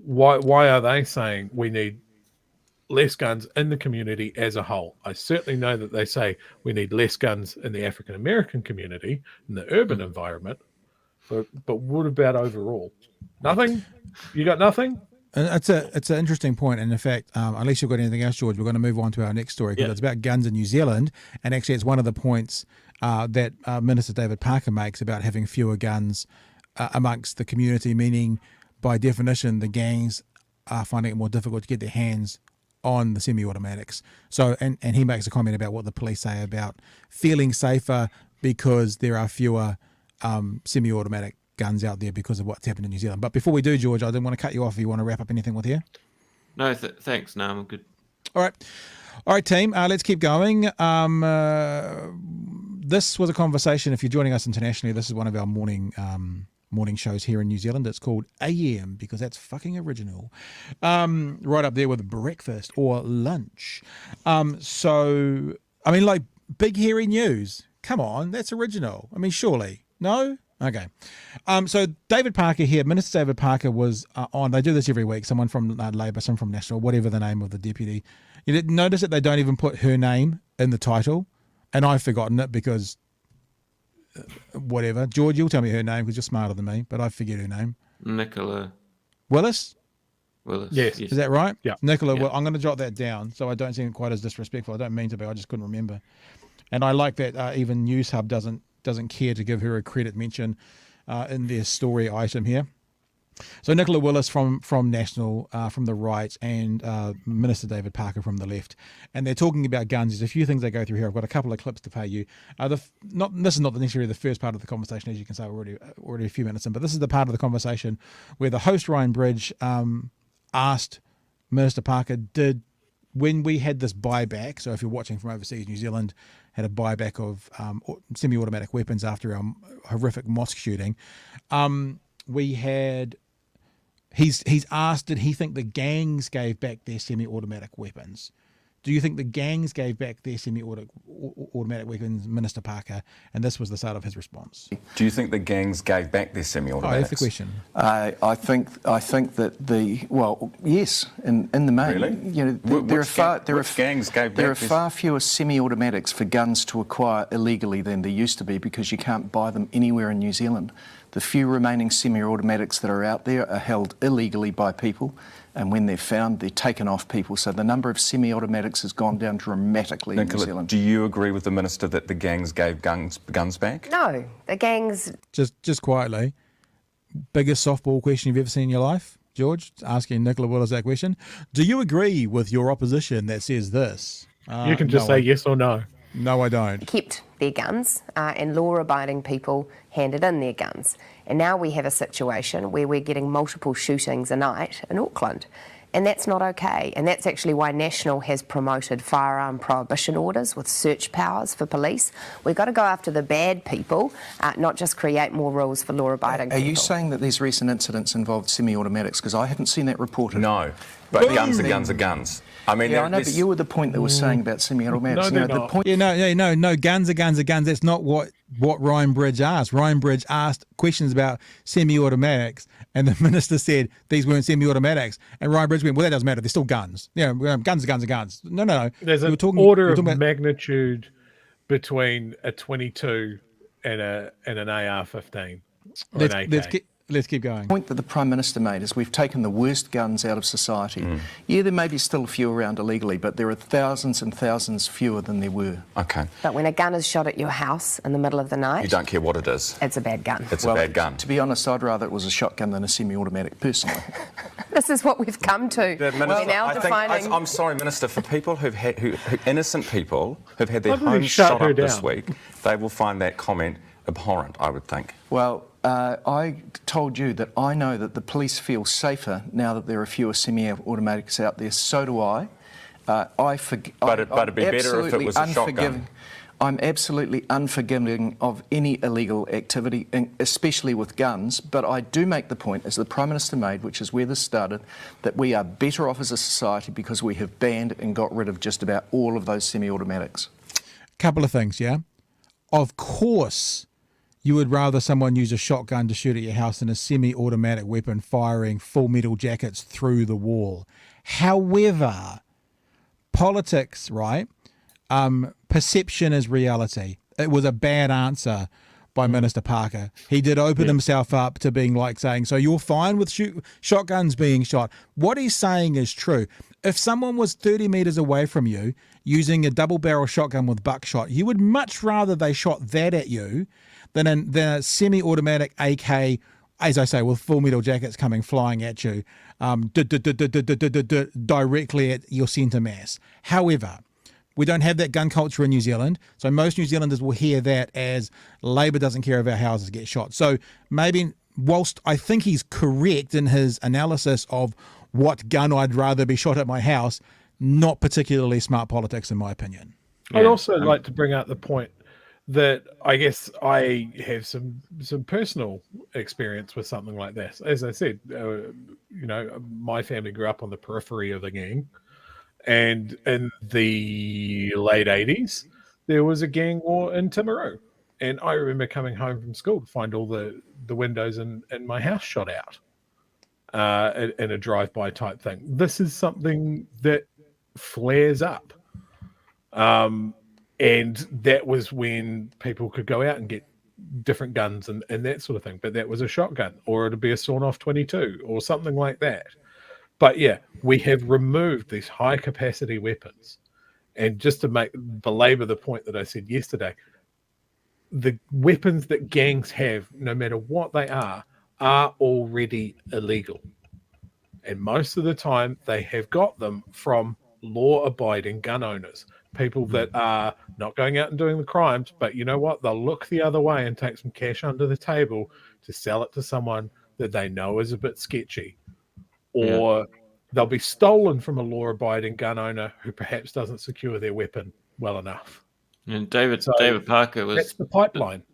Why are they saying we need less guns in the community as a whole? I certainly know that they say we need less guns in the African American community, in the urban environment. But what about overall? Nothing? You got nothing? It's an interesting point, and in fact, unless you've got anything else, George, we're going to move on to our next story because it's about guns in New Zealand, and actually it's one of the points that Minister David Parker makes about having fewer guns amongst the community, meaning by definition the gangs are finding it more difficult to get their hands on the semi-automatics. So, and he makes a comment about what the police say about feeling safer because there are fewer semi-automatic guns out there because of what's happened in New Zealand. But before we do, George, I didn't want to cut you off. If you want to wrap up anything with here? No, thanks. No, I'm good. All right, team. Let's keep going. This was a conversation. If you're joining us internationally, this is one of our morning shows here in New Zealand. It's called AM because that's fucking original. Right up there with breakfast or lunch. So, I mean, like big hairy news. Come on, that's original. I mean, surely. No? Okay. So David Parker here, Minister David Parker was on. They do this every week. Someone from Labour, someone from National, whatever the name of the deputy. You didn't notice that they don't even put her name in the title, and I've forgotten it because whatever. George, you'll tell me her name because you're smarter than me, but I forget her name. Nicola Willis. Yes. Is that right? Yeah. Nicola. Yeah. Well, I'm going to jot that down so I don't seem quite as disrespectful. I don't mean to be. I just couldn't remember. And I like that even News Hub doesn't care to give her a credit mention in their story item here. So Nicola Willis from National, from the right, and Minister David Parker from the left. And they're talking about guns. There's a few things they go through here. I've got a couple of clips to play you. This is not necessarily the first part of the conversation, as you can say, we're already a few minutes in, but this is the part of the conversation where the host, Ryan Bridge, asked Minister Parker, when we had this buyback, so if you're watching from overseas, New Zealand had a buyback of semi-automatic weapons after our horrific mosque shooting. He's asked, did he think the gangs gave back their semi-automatic weapons? Do you think the gangs gave back their semi-automatic weapons, Minister Parker? And this was the start of his response. Do you think the gangs gave back their semi-automatics? Oh, that's the question. I think that yes, in the main. Really? You know, which gangs gave back there are far fewer semi-automatics for guns to acquire illegally than there used to be because you can't buy them anywhere in New Zealand. The few remaining semi-automatics that are out there are held illegally by people, and when they're found, they're taken off people. So the number of semi-automatics has gone down dramatically in New Zealand. Do you agree with the Minister that the gangs gave guns back? No, the gangs... Just quietly, biggest softball question you've ever seen in your life? George, asking Nicola Willis that question. Do you agree with your opposition that says this? You can just say yes or no. No, I don't. Kept their guns and law-abiding people handed in their guns. And now we have a situation where we're getting multiple shootings a night in Auckland. And that's not okay. And that's actually why National has promoted firearm prohibition orders with search powers for police. We've got to go after the bad people, not just create more rules for law-abiding people. Are you saying that these recent incidents involved semi-automatics? Because I haven't seen that reported. No, but guns are guns are guns. I mean, yeah, I know, but you were the point that was saying about semi-automatics. No, the point. No, guns are guns are guns. That's not what Ryan Bridge asked. Ryan Bridge asked questions about semi-automatics, and the minister said these weren't semi-automatics. And Ryan Bridge went, well, that doesn't matter. They're still guns. Yeah, guns are guns are guns. No. There's an order of magnitude between a 22 and an AR-15 or an AK. Let's keep going. The point that the Prime Minister made is we've taken the worst guns out of society. Yeah, there may be still a few around illegally, but there are thousands and thousands fewer than there were. Okay. But when a gun is shot at your house in the middle of the night... You don't care what it is. It's a bad gun. It's a bad gun. To be honest, I'd rather it was a shotgun than a semi-automatic, personally. This is what we've come to. We're now defining... I'm sorry, Minister, for people innocent people who've had their homes shot up this week, they will find that comment abhorrent, I would think. Well, I told you that I know that the police feel safer now that there are fewer semi-automatics out there. So do I. But it'd be better if it was a shotgun. I'm absolutely unforgiving of any illegal activity, especially with guns. But I do make the point, as the Prime Minister made, which is where this started, that we are better off as a society because we have banned and got rid of just about all of those semi-automatics. Couple of things, yeah? Of course, you would rather someone use a shotgun to shoot at your house than a semi-automatic weapon firing full metal jackets through the wall. However, politics, right? Perception is reality. It was a bad answer by Minister Parker. He did open himself up to being like saying, so you're fine with shotguns being shot. What he's saying is true. If someone was 30 metres away from you using a double-barrel shotgun with buckshot, you would much rather they shot that at you than a semi-automatic AK, as I say, with full metal jackets coming flying at you directly at your centre mass. However, we don't have that gun culture in New Zealand, so most New Zealanders will hear that as Labour doesn't care if our houses get shot. So maybe, whilst I think he's correct in his analysis of what gun I'd rather be shot at my house, not particularly smart politics in my opinion. I'd also like to bring out the point that I guess I have some personal experience with something like this. As I said, my family grew up on the periphery of the gang, and in the late 80s, there was a gang war in Timaru, and I remember coming home from school to find all the windows in my house shot out in a drive-by type thing. This is something that flares up. And that was when people could go out and get different guns and that sort of thing. But that was a shotgun, or it'd be a sawn-off 22 or something like that. But yeah, we have removed these high-capacity weapons. And just to belabor the point that I said yesterday, the weapons that gangs have, no matter what they are already illegal. And most of the time, they have got them from law-abiding gun owners. People that are not going out and doing the crimes, but you know what? They'll look the other way and take some cash under the table to sell it to someone that they know is a bit sketchy. Or they'll be stolen from a law-abiding gun owner who perhaps doesn't secure their weapon well enough. And David Parker that's the pipeline.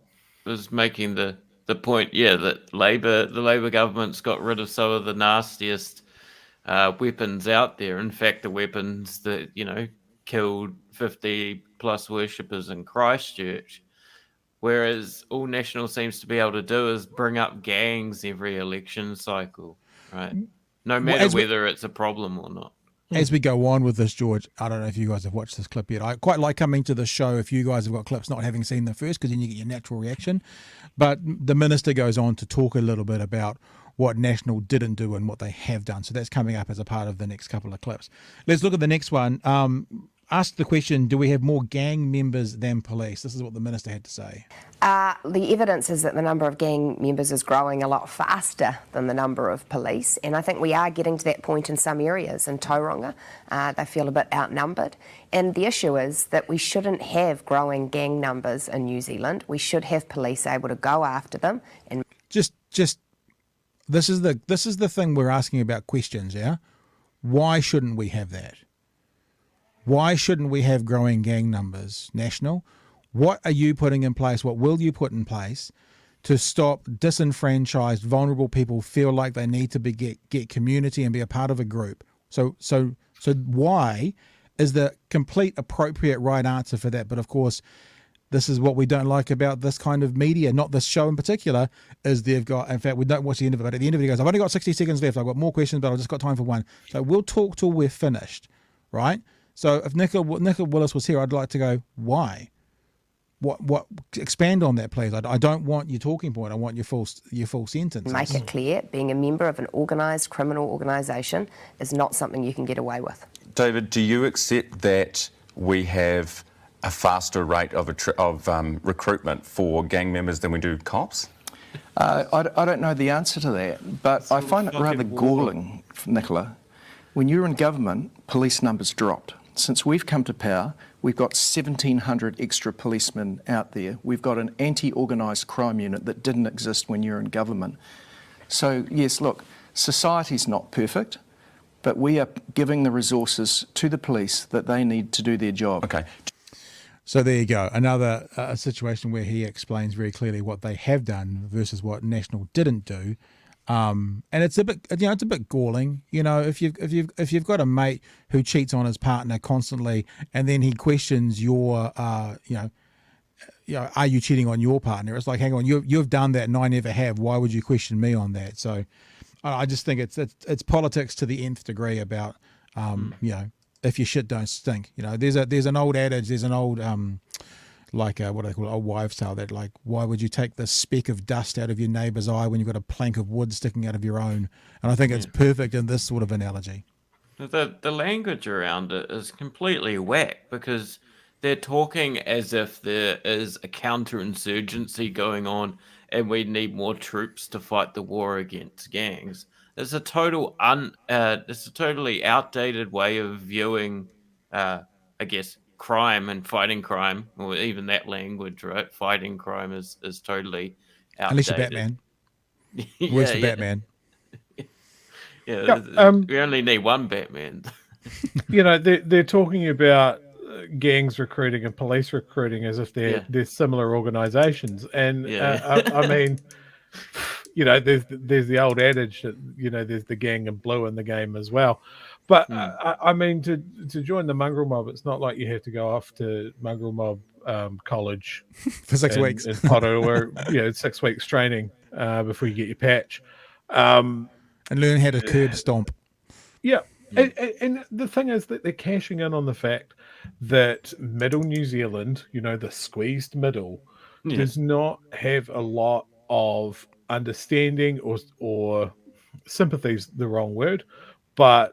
Was making the point, that the Labour government's got rid of some of the nastiest weapons out there. In fact, the weapons that, killed 50 plus worshippers in Christchurch, whereas all National seems to be able to do is bring up gangs every election cycle, right? No matter whether it's a problem or not. As we go on with this, George, I don't know if you guys have watched this clip yet. I quite like coming to the show if you guys have got clips not having seen them first, because then you get your natural reaction. But the minister goes on to talk a little bit about what National didn't do and what they have done. So that's coming up as a part of the next couple of clips. Let's look at the next one. Ask the question, do we have more gang members than police? This is what the minister had to say. The evidence is that the number of gang members is growing a lot faster than the number of police, and I think we are getting to that point in some areas. In Tauranga, they feel a bit outnumbered, and the issue is that we shouldn't have growing gang numbers in New Zealand. We should have police able to go after them. And Just this is the thing we're asking about questions, yeah? Why shouldn't we have that? Why shouldn't we have growing gang numbers, National? What are you putting in place? What will you put in place to stop disenfranchised, vulnerable people feel like they need to get community and be a part of a group? So why is the complete appropriate right answer for that? But of course, this is what we don't like about this kind of media, not this show in particular, is they've got, in fact, we don't watch the end of it, but at the end of it, he goes, I've only got 60 seconds left. I've got more questions, but I've just got time for one. So we'll talk till we're finished, right? So if Nicola Willis was here, I'd like to go, why? What? Expand on that, please. I don't want your talking point. I want your full sentence. Make it clear, being a member of an organised criminal organisation is not something you can get away with. David, do you accept that we have a faster rate of recruitment for gang members than we do cops? I don't know the answer to that, but I find it rather galling, Nicola. When you were in government, police numbers dropped. Since we've come to power, we've got 1,700 extra policemen out there. We've got an anti-organised crime unit that didn't exist when you were in government. So, yes, look, society's not perfect, but we are giving the resources to the police that they need to do their job. Okay. So there you go. Another situation where he explains very clearly what they have done versus what National didn't do. And it's a bit, it's a bit galling, if you've got a mate who cheats on his partner constantly, and then he questions your, are you cheating on your partner? It's like, hang on, you've done that and I never have. Why would you question me on that? So I just think it's politics to the nth degree about, if your shit don't stink. There's an old adage, there's an old what do they call it, old wives' tale, that like, why would you take the speck of dust out of your neighbour's eye when you've got a plank of wood sticking out of your own? And I think it's perfect in this sort of analogy. The language around it is completely whack, because they're talking as if there is a counterinsurgency going on and we need more troops to fight the war against gangs. It's a totally outdated way of viewing, crime and fighting crime, or even that language, right? Fighting crime is totally outdated. Unless you're Batman. Where's the Batman? We only need one Batman. They're talking about gangs recruiting and police recruiting as if they're similar organisations, and I mean, there's the old adage that there's the gang and blue in the game as well. But I mean, to join the mongrel mob, it's not like you have to go off to mongrel mob college for 6 weeks in Poto, or 6 weeks training before you get your patch, and learn how to curb stomp. Yeah, and the thing is that they're cashing in on the fact that middle New Zealand, the squeezed middle, does not have a lot of understanding or sympathy's the wrong word, but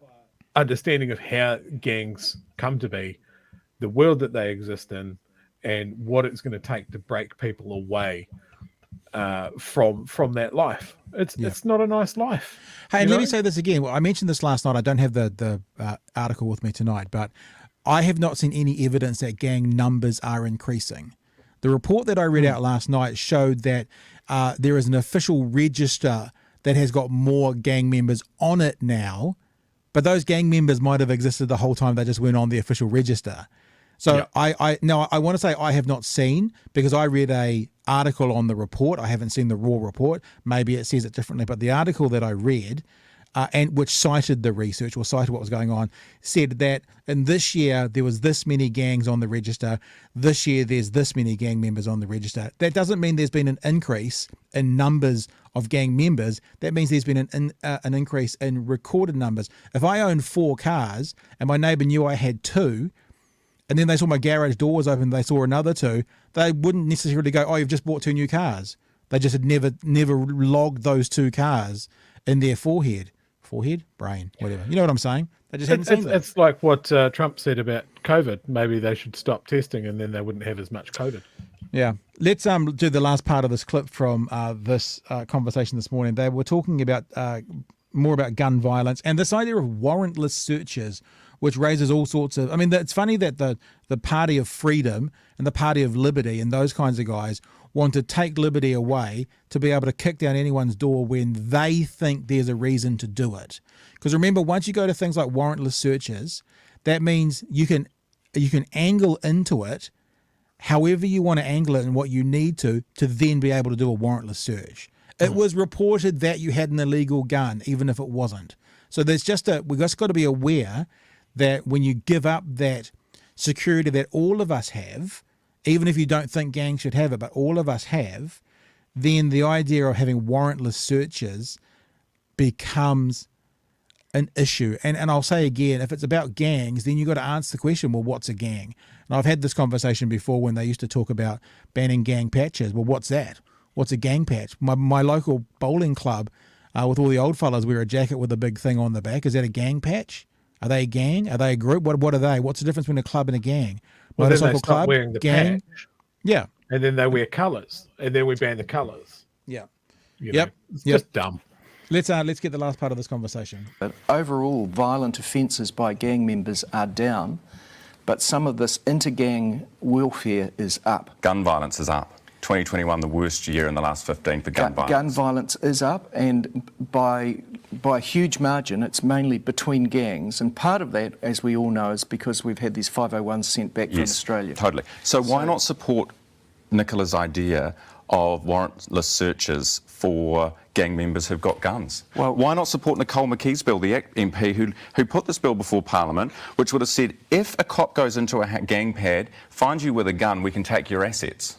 understanding of how gangs come to be, the world that they exist in, and what it's going to take to break people away from that life. It's not a nice life. Hey, and let me say this again. Well, I mentioned this last night. I don't have the article with me tonight, but I have not seen any evidence that gang numbers are increasing. The report that I read out last night showed that there is an official register that has got more gang members on it now, but those gang members might have existed the whole time. They just weren't on the official register. So I want to say I have not seen, because I read a article on the report. I haven't seen the raw report. Maybe it says it differently, but the article that I read, and which cited the research or cited what was going on, said that in this year there was this many gangs on the register. This year there's this many gang members on the register. That doesn't mean there's been an increase in numbers of gang members. That means there's been an increase in recorded numbers. If I own 4 cars and my neighbour knew I had 2, and then they saw my garage door was open, they saw another 2, they wouldn't necessarily go, oh, you've just bought 2 new cars. They just had never logged those 2 cars in their forehead, brain, whatever. You know what I'm saying? They just hadn't seen them. It's like what Trump said about COVID. Maybe they should stop testing, and then they wouldn't have as much COVID. Yeah. Let's do the last part of this clip from this conversation this morning. They were talking about more about gun violence and this idea of warrantless searches, which raises all sorts of... I mean, it's funny that the party of freedom and the party of liberty and those kinds of guys want to take liberty away to be able to kick down anyone's door when they think there's a reason to do it. Because remember, once you go to things like warrantless searches, that means you can angle into it however you want to angle it and what you need to then be able to do a warrantless search. It was reported that you had an illegal gun, even if it wasn't. So we've just got to be aware that when you give up that security that all of us have, even if you don't think gangs should have it, but all of us have, then the idea of having warrantless searches becomes an issue. And I'll say again, if it's about gangs, then you've got to answer the question, well, what's a gang? And I've had this conversation before when they used to talk about banning gang patches. Well, what's that? What's a gang patch? My local bowling club, with all the old fellas, wear a jacket with a big thing on the back. Is that a gang patch? Are they a gang? Are they a group? What are they? What's the difference between a club and a gang? Well, then they Motorcycle stop club, wearing the gang. patch. Yeah. And then they wear colours. And then we ban the colours. Yeah. Yep. It's just dumb. Let's get the last part of this conversation. But overall, violent offences by gang members are down, but some of this inter-gang warfare is up. Gun violence is up. 2021, the worst year in the last 15 for gun violence. Gun violence is up, and by a huge margin, it's mainly between gangs. And part of that, as we all know, is because we've had these 501s sent back from Australia. Totally. So why not support Nicola's idea of warrantless searches for gang members who've got guns? Well, why not support Nicole McKee's bill, the MP who put this bill before Parliament, which would have said, if a cop goes into a gang pad, finds you with a gun, we can take your assets?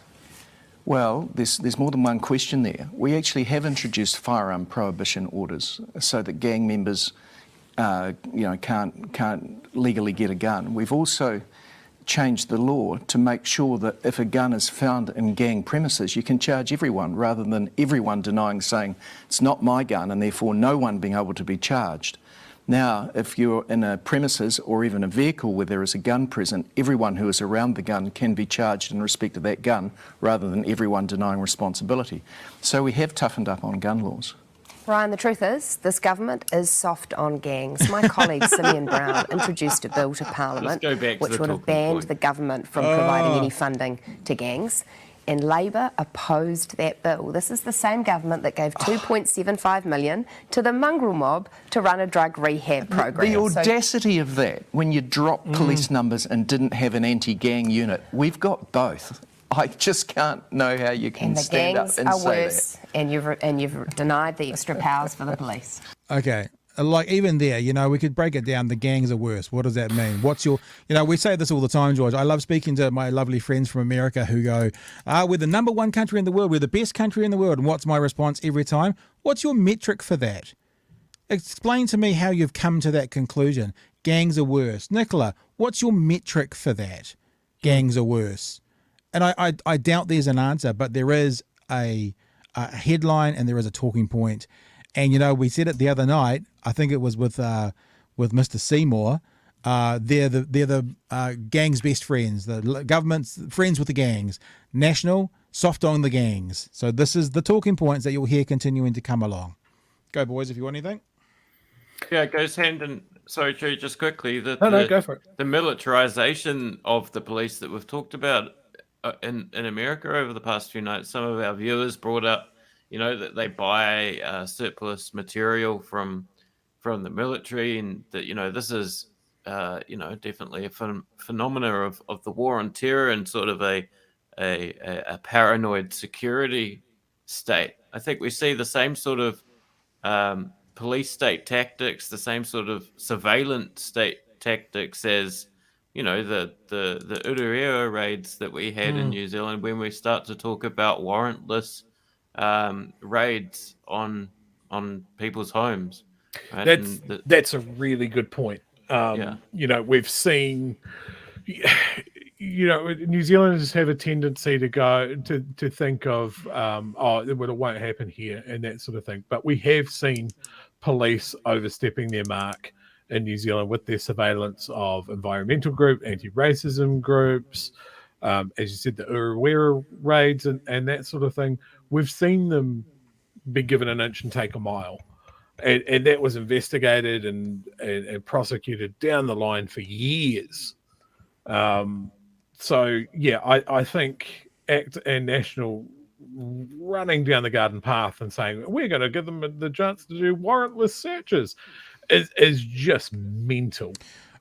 Well, there's more than one question there. We actually have introduced firearm prohibition orders so that gang members, can't legally get a gun. We've also changed the law to make sure that if a gun is found in gang premises, you can charge everyone, rather than everyone denying, saying it's not my gun, and therefore no one being able to be charged. Now, if you're in a premises or even a vehicle where there is a gun present, everyone who is around the gun can be charged in respect of that gun, rather than everyone denying responsibility. So we have toughened up on gun laws. Ryan, the truth is, this government is soft on gangs. My colleague Simeon Brown introduced a bill to Parliament which would have banned the government from providing any funding to gangs. And Labor opposed that bill. This is the same government that gave $2.75 million to the mongrel mob to run a drug rehab program. The audacity of that, when you dropped police numbers and didn't have an anti-gang unit. We've got both. I just can't know how you can stand up and say that. And the gangs are worse, and you've denied the extra powers for the police. Okay. Like, even there, we could break it down. The gangs are worse. What does that mean? What's your, we say this all the time, George. I love speaking to my lovely friends from America who go, we're the number one country in the world. We're the best country in the world. And what's my response every time? What's your metric for that? Explain to me how you've come to that conclusion. Gangs are worse. Nicola, what's your metric for that? Gangs are worse. And I doubt there's an answer, but there is a headline and there is a talking point. And, we said it the other night, I think it was with Mr. Seymour, they're the gang's best friends, the government's friends with the gangs, national, soft on the gangs. So this is the talking points that you'll hear continuing to come along. Go, boys, if you want anything. Yeah, it goes hand in... Sorry, Drew, just quickly. No, go for it. The militarization of the police that we've talked about in America over the past few nights, some of our viewers brought up, that they buy surplus material from the military, and that, this is, definitely a phenomena of the war on terror and sort of a paranoid security state. I think we see the same sort of police state tactics, the same sort of surveillance state tactics as, the Uruia raids that we had in New Zealand, when we start to talk about warrantless raids on people's homes. Right? That's a really good point. We've seen, New Zealanders have a tendency to go to think of, it won't happen here and that sort of thing. But we have seen police overstepping their mark in New Zealand with their surveillance of environmental group, anti-racism groups, as you said, the Urewera raids and that sort of thing. We've seen them be given an inch and take a mile. And that was investigated and prosecuted down the line for years. So, yeah, I think ACT and National running down the garden path and saying, we're going to give them the chance to do warrantless searches is just mental.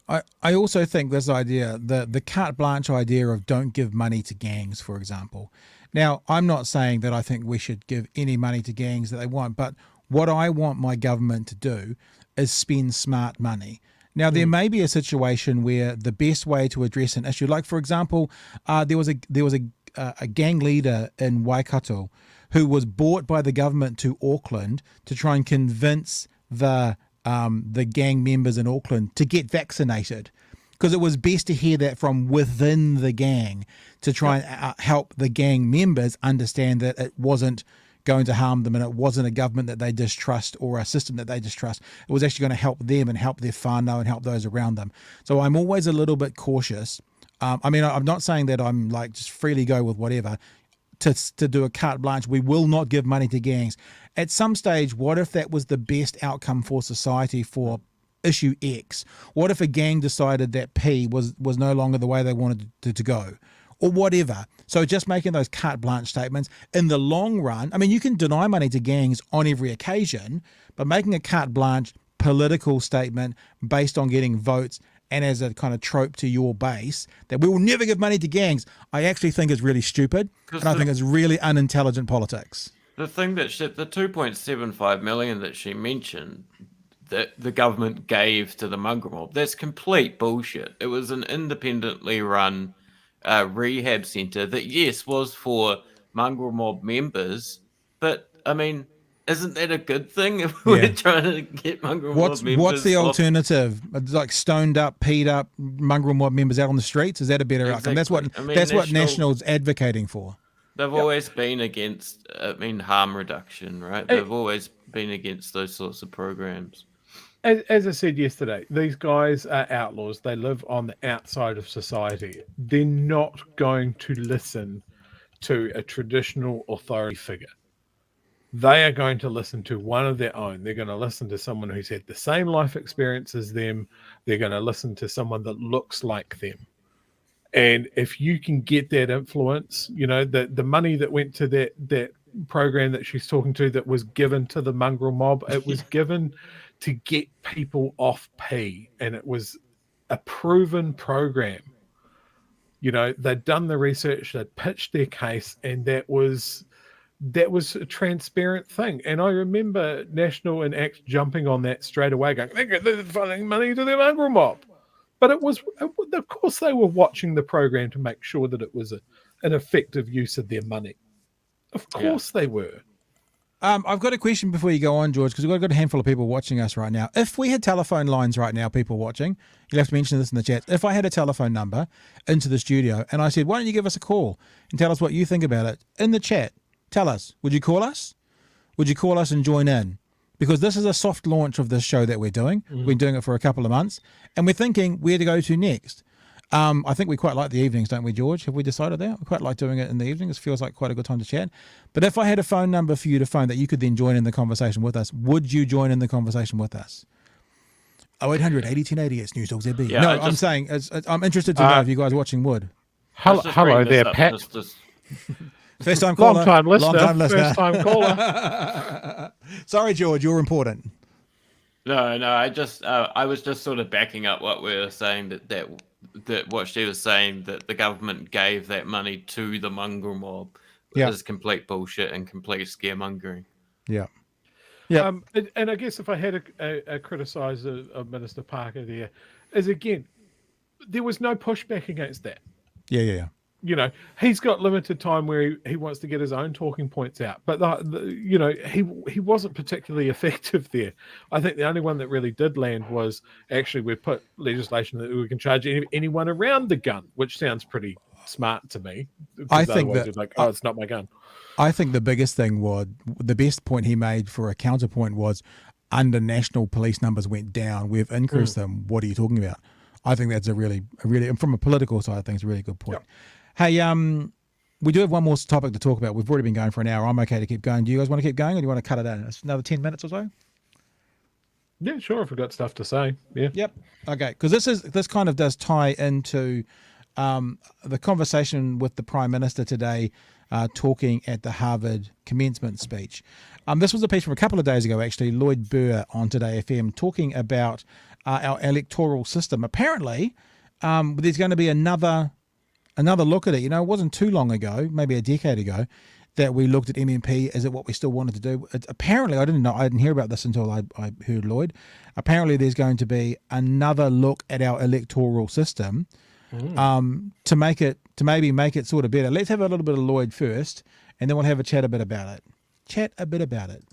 I also think this idea, the carte blanche idea of don't give money to gangs, for example. Now, I'm not saying that I think we should give any money to gangs that they want, but what I want my government to do is spend smart money. Now, there may be a situation where the best way to address an issue, like, for example, there was a gang leader in Waikato who was brought by the government to Auckland to try and convince the gang members in Auckland to get vaccinated, because it was best to hear that from within the gang to try and help the gang members understand that it wasn't going to harm them and it wasn't a government that they distrust or a system that they distrust. It was actually going to help them and help their whānau and help those around them. So I'm always a little bit cautious. I mean, I'm not saying that I'm like just freely go with whatever. To do a carte blanche, we will not give money to gangs. At some stage, what if that was the best outcome for society for issue X? What if a gang decided that P was no longer the way they wanted to go? Or whatever. So just making those carte blanche statements in the long run, I mean, you can deny money to gangs on every occasion, but making a carte blanche political statement based on getting votes and as a kind of trope to your base that we will never give money to gangs, I actually think is really stupid. And I think it's really unintelligent politics. The thing that the 2.75 million that she mentioned that the government gave to the mongrel mob, that's complete bullshit. It was an independently run rehab centre that, yes, was for mongrel mob members, but I mean, isn't that a good thing if we're trying to get mongrel mob members? What's the alternative? Like stoned up, peed up mongrel mob members out on the streets? Is that a better outcome? That's what what National's advocating for. They've always been against, harm reduction, right? They've always been against those sorts of programs. As I said yesterday, these guys are outlaws. They live on the outside of society. They're not going to listen to a traditional authority figure. They are going to listen to one of their own. They're going to listen to someone who's had the same life experience as them. They're going to listen to someone that looks like them. And if you can get that influence, the money that went to that program that she's talking to that was given to the mongrel mob, it was given to get people off P, and it was a proven program. They'd done the research, they'd pitched their case, and that was a transparent thing. And I remember National and ACT jumping on that straight away, going, they're funding money to the mongrel mob. But of course they were watching the program to make sure that it was an effective use of their money. Of course they were. I've got a question before you go on, George, because we've got a handful of people watching us right now. If we had telephone lines right now, people watching, you'll have to mention this in the chat. If I had a telephone number into the studio and I said, why don't you give us a call and tell us what you think about it in the chat, tell us, would you call us? Would you call us and join in? Because this is a soft launch of this show that we're doing. We've been doing it for a couple of months, and we're thinking where to go to next. I think we quite like the evenings, don't we, George? Have we decided that? We quite like doing it in the evenings. It feels like quite a good time to chat. But if I had a phone number for you to phone that you could then join in the conversation with us, would you join in the conversation with us? 0800 80 1080, it's News Talk ZB. Yeah, no, I'm saying, I'm interested to know if you guys watching would. Hello there, Pat. First time caller. Long time listener. First time caller. Sorry, George, you're important. No, I was just sort of backing up what we were saying, that what she was saying, that the government gave that money to the mongrel mob is complete bullshit and complete scaremongering. Yeah. And I guess if I had a criticise of Minister Parker there, is again, there was no pushback against that. Yeah. He's got limited time where he wants to get his own talking points out, but he wasn't particularly effective there. I think the only one that really did land was actually we put legislation that we can charge anyone around the gun, which sounds pretty smart to me. I think otherwise that it's like, oh, it's not my gun. I think the biggest thing was the best point he made for a counterpoint was under national police numbers went down. We've increased them. What are you talking about? I think that's a really, from a political side of things, a really good point. Yep. Hey, we do have one more topic to talk about. We've already been going for an hour. I'm okay to keep going. Do you guys want to keep going, or do you want to cut it in? It's another 10 minutes or so? Yeah, sure. If we've got stuff to say, yeah. Yep. Okay, because this kind of does tie into the conversation with the Prime Minister today, talking at the Harvard commencement speech. This was a piece from a couple of days ago, actually. Lloyd Burr on Today FM talking about our electoral system. Apparently, there's going to be another look at it. You know, it wasn't too long ago, maybe a decade ago, that we looked at MMP. Is it what we still wanted to do? Apparently, I didn't hear about this until I heard Lloyd. Apparently, there's going to be another look at our electoral system to maybe make it sort of better. Let's have a little bit of Lloyd first, and then we'll have a chat a bit about it.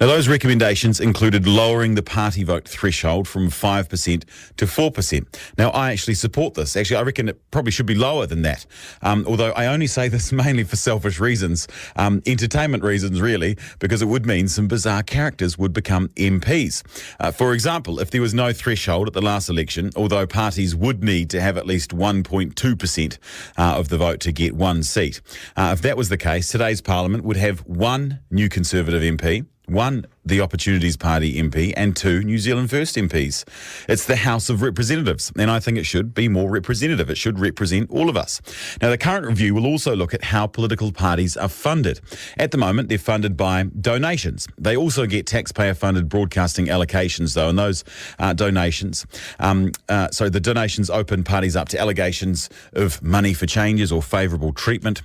Now, those recommendations included lowering the party vote threshold from 5% to 4%. Now, I actually support this. Actually, I reckon it probably should be lower than that. Although I only say this mainly for selfish reasons, entertainment reasons, really, because it would mean some bizarre characters would become MPs. For example, if there was no threshold at the last election, although parties would need to have at least 1.2% of the vote to get one seat. If that was the case, today's Parliament would have one new Conservative MP, one, the Opportunities Party MP, and two, New Zealand First MPs. It's the House of Representatives, and I think it should be more representative. It should represent all of us. Now, the current review will also look at how political parties are funded. At the moment, they're funded by donations. They also get taxpayer-funded broadcasting allocations, though, and those donations, the donations open parties up to allegations of money for changes or favourable treatment.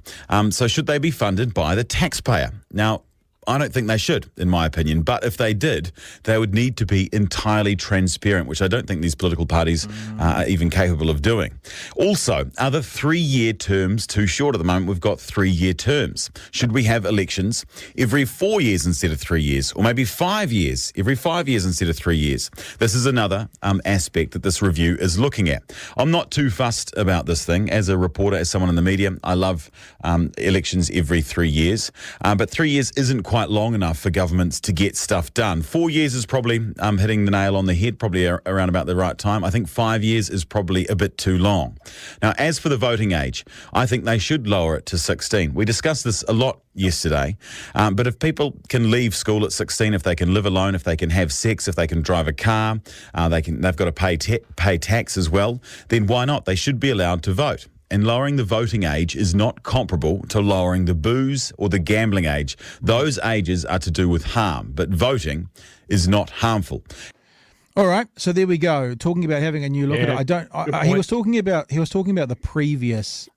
So should they be funded by the taxpayer? Now, I don't think they should, in my opinion. But if they did, they would need to be entirely transparent, which I don't think these political parties are even capable of doing. Also, are the 3-year terms too short? At the moment, we've got 3-year terms. Should we have elections every 4 years instead of 3 years? Or maybe 5 years, every 5 years instead of 3 years? This is another aspect that this review is looking at. I'm not too fussed about this thing. As a reporter, as someone in the media, I love elections every 3 years. But 3 years isn't quite long enough for governments to get stuff done. 4 years is probably hitting the nail on the head, probably around about the right time. I think 5 years is probably a bit too long. Now, as for the voting age, I think they should lower it to 16. We discussed this a lot yesterday, but if people can leave school at 16, if they can live alone, if they can have sex, if they can drive a car, they've got to pay tax as well, then why not? They should be allowed to vote. And lowering the voting age is not comparable to lowering the booze or the gambling age. Those ages are to do with harm, but voting is not harmful. All right, so there we go. Talking about having a new look at it. He was talking about the previous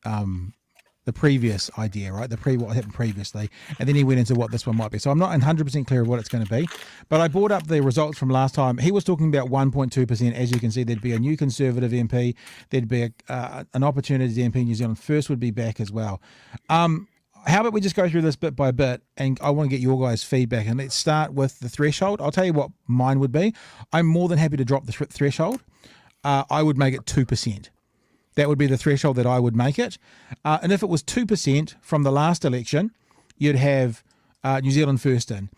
idea, right? What happened previously, and then he went into what this one might be. So I'm not 100% clear of what it's going to be, but I brought up the results from last time. He was talking about 1.2%. As you can see, there'd be a new Conservative MP, there'd be an Opportunities MP. New Zealand First would be back as well. How about we just go through this bit by bit, and I want to get your guys' feedback, and let's start with the threshold. I'll tell you what mine would be. I'm more than happy to drop the threshold. I would make it 2%. That would be the threshold that I would make it. And if it was 2% from the last election, you'd have New Zealand First in.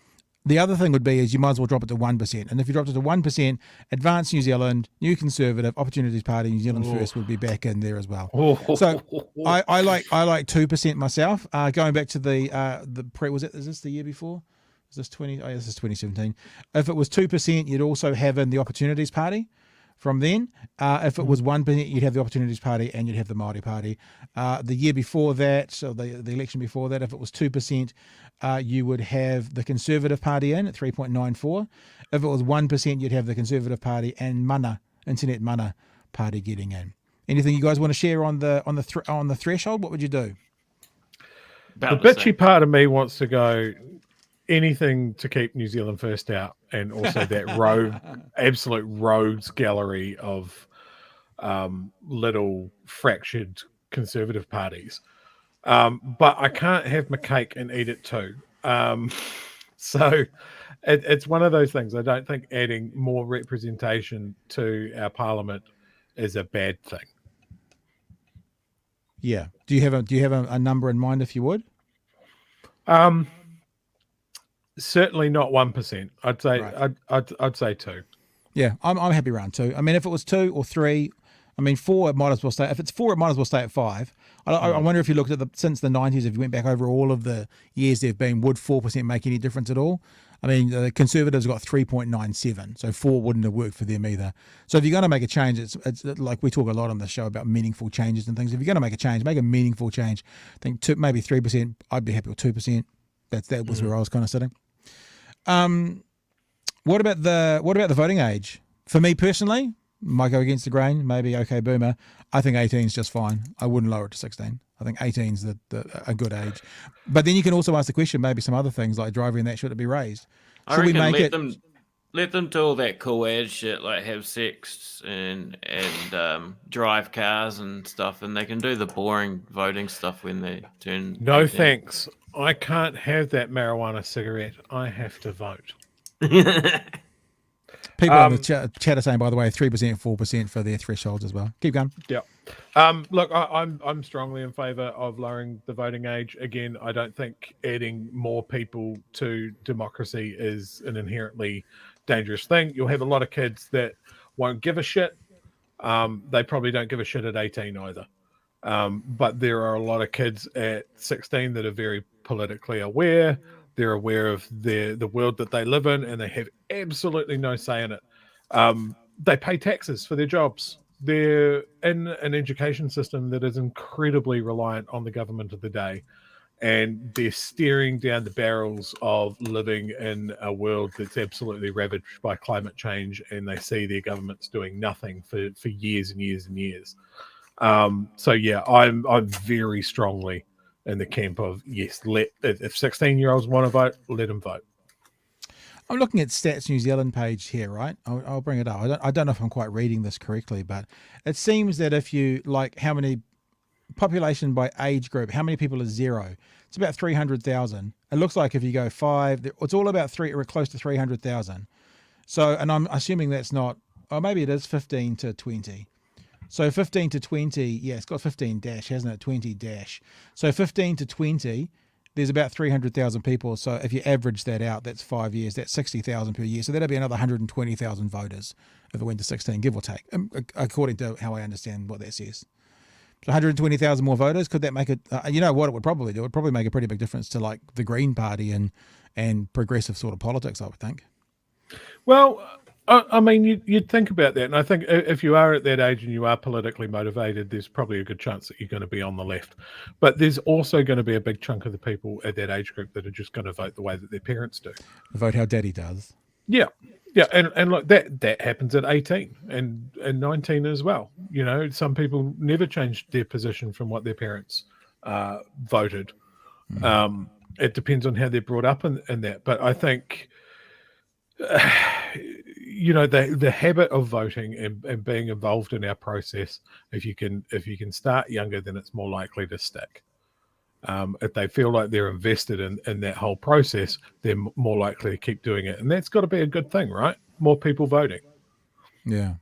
The other thing would be is you might as well drop it to 1%. And if you dropped it to 1%, Advance New Zealand, New Conservative, Opportunities Party, New Zealand First would be back in there as well. So I like 2% myself. Going back to is this the year before? Is this 20? Oh, yeah, this is 2017. If it was 2%, you'd also have in the Opportunities Party. From then, if it was 1%, you'd have the Opportunities Party and you'd have the Māori Party. The year before that, so the election before that, if it was 2%, you would have the Conservative Party in at 3.94. If it was 1%, you'd have the Conservative Party and Internet Mana Party getting in. Anything you guys want to share on the threshold? What would you do? The bitchy part of me wants to go anything to keep New Zealand First out, and also that absolute rogues gallery of little fractured Conservative parties. But I can't have my cake and eat it too. So it's one of those things. I don't think adding more representation to our Parliament is a bad thing. Yeah. Do you have a number in mind if you would? Certainly not 1%. I'd say Right. I'd say 2. Yeah, I'm happy around 2. I mean, if it was 2 or 3, I mean 4, it might as well stay. If it's 4, it might as well stay at 5. I wonder if you looked at since the 90s, if you went back over all of the years they've been, would 4% make any difference at all? I mean, the Conservatives got 3.97, so 4 wouldn't have worked for them either. So if you're going to make a change, it's like we talk a lot on the show about meaningful changes and things. If you're going to make a change, make a meaningful change. I think maybe 3%. I'd be happy with 2%. That was where I was kind of sitting. What about the voting age? For me personally, might go against the grain. Maybe okay, boomer. I think 18 is just fine. I wouldn't lower it to 16. I think 18 is a good age. But then you can also ask the question, maybe some other things like driving and that should it be raised? I reckon let them do all that cool age shit, like have sex and drive cars and stuff, and they can do the boring voting stuff when they turn. No 18. thanks. I can't have that marijuana cigarette. I have to vote. People in the chat are saying, by the way, 3%, 4% for their thresholds as well. Keep going. Yeah. Look, I'm strongly in favour of lowering the voting age. Again, I don't think adding more people to democracy is an inherently dangerous thing. You'll have a lot of kids that won't give a shit. They probably don't give a shit at 18 either. But there are a lot of kids at 16 that are very politically aware. They're aware of the world that they live in, and they have absolutely no say in it. They pay taxes for their jobs. They're in an education system that is incredibly reliant on the government of the day, and they're staring down the barrels of living in a world that's absolutely ravaged by climate change, and they see their governments doing nothing for years and years and years. So yeah, I'm very strongly in the camp of yes, if 16-year-olds want to vote, let them vote. I'm looking at Stats New Zealand page here, right? I'll bring it up. I don't know if I'm quite reading this correctly, but it seems that if you like how many population by age group, how many people is 0? It's about 300,000. It looks like if you go 5, it's all about 3 or close to 300,000. So, and I'm assuming that's not, or maybe it is 15 to 20. So 15 to 20, yeah, it's got 15 dash, hasn't it? 20 dash. So 15 to 20, there's about 300,000 people. So if you average that out, that's 5 years, that's 60,000 per year. So that'll be another 120,000 voters if it went to 16, give or take, according to how I understand what that says. So 120,000 more voters, could that make it, you know what it would probably do? It would probably make a pretty big difference to like the Green Party and progressive sort of politics, I would think. Well, I mean, you'd think about that. And I think if you are at that age and you are politically motivated, there's probably a good chance that you're going to be on the left. But there's also going to be a big chunk of the people at that age group that are just going to vote the way that their parents do. Vote how daddy does. Yeah. Yeah. And look, that happens at 18 and 19 as well. You know, some people never changed their position from what their parents voted. It depends on how they're brought up in that. But I think... you know, the habit of voting and being involved in our process, if you can start younger, then it's more likely to stick. If they feel like they're invested in that whole process, they're more likely to keep doing it. And that's got to be a good thing, right? More people voting. Yeah.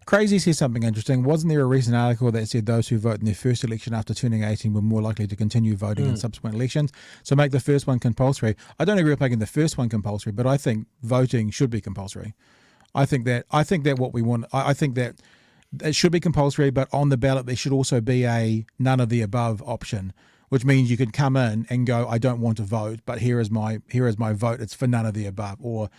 Crazy says something interesting. Wasn't there a recent article that said those who vote in their first election after turning 18 were more likely to continue voting in subsequent elections? So make the first one compulsory. I don't agree with making the first one compulsory, but I think voting should be compulsory. I think that what we want, I think that it should be compulsory, but on the ballot there should also be a none of the above option, which means you could come in and go, I don't want to vote, but here is my vote. It's for none of the above, or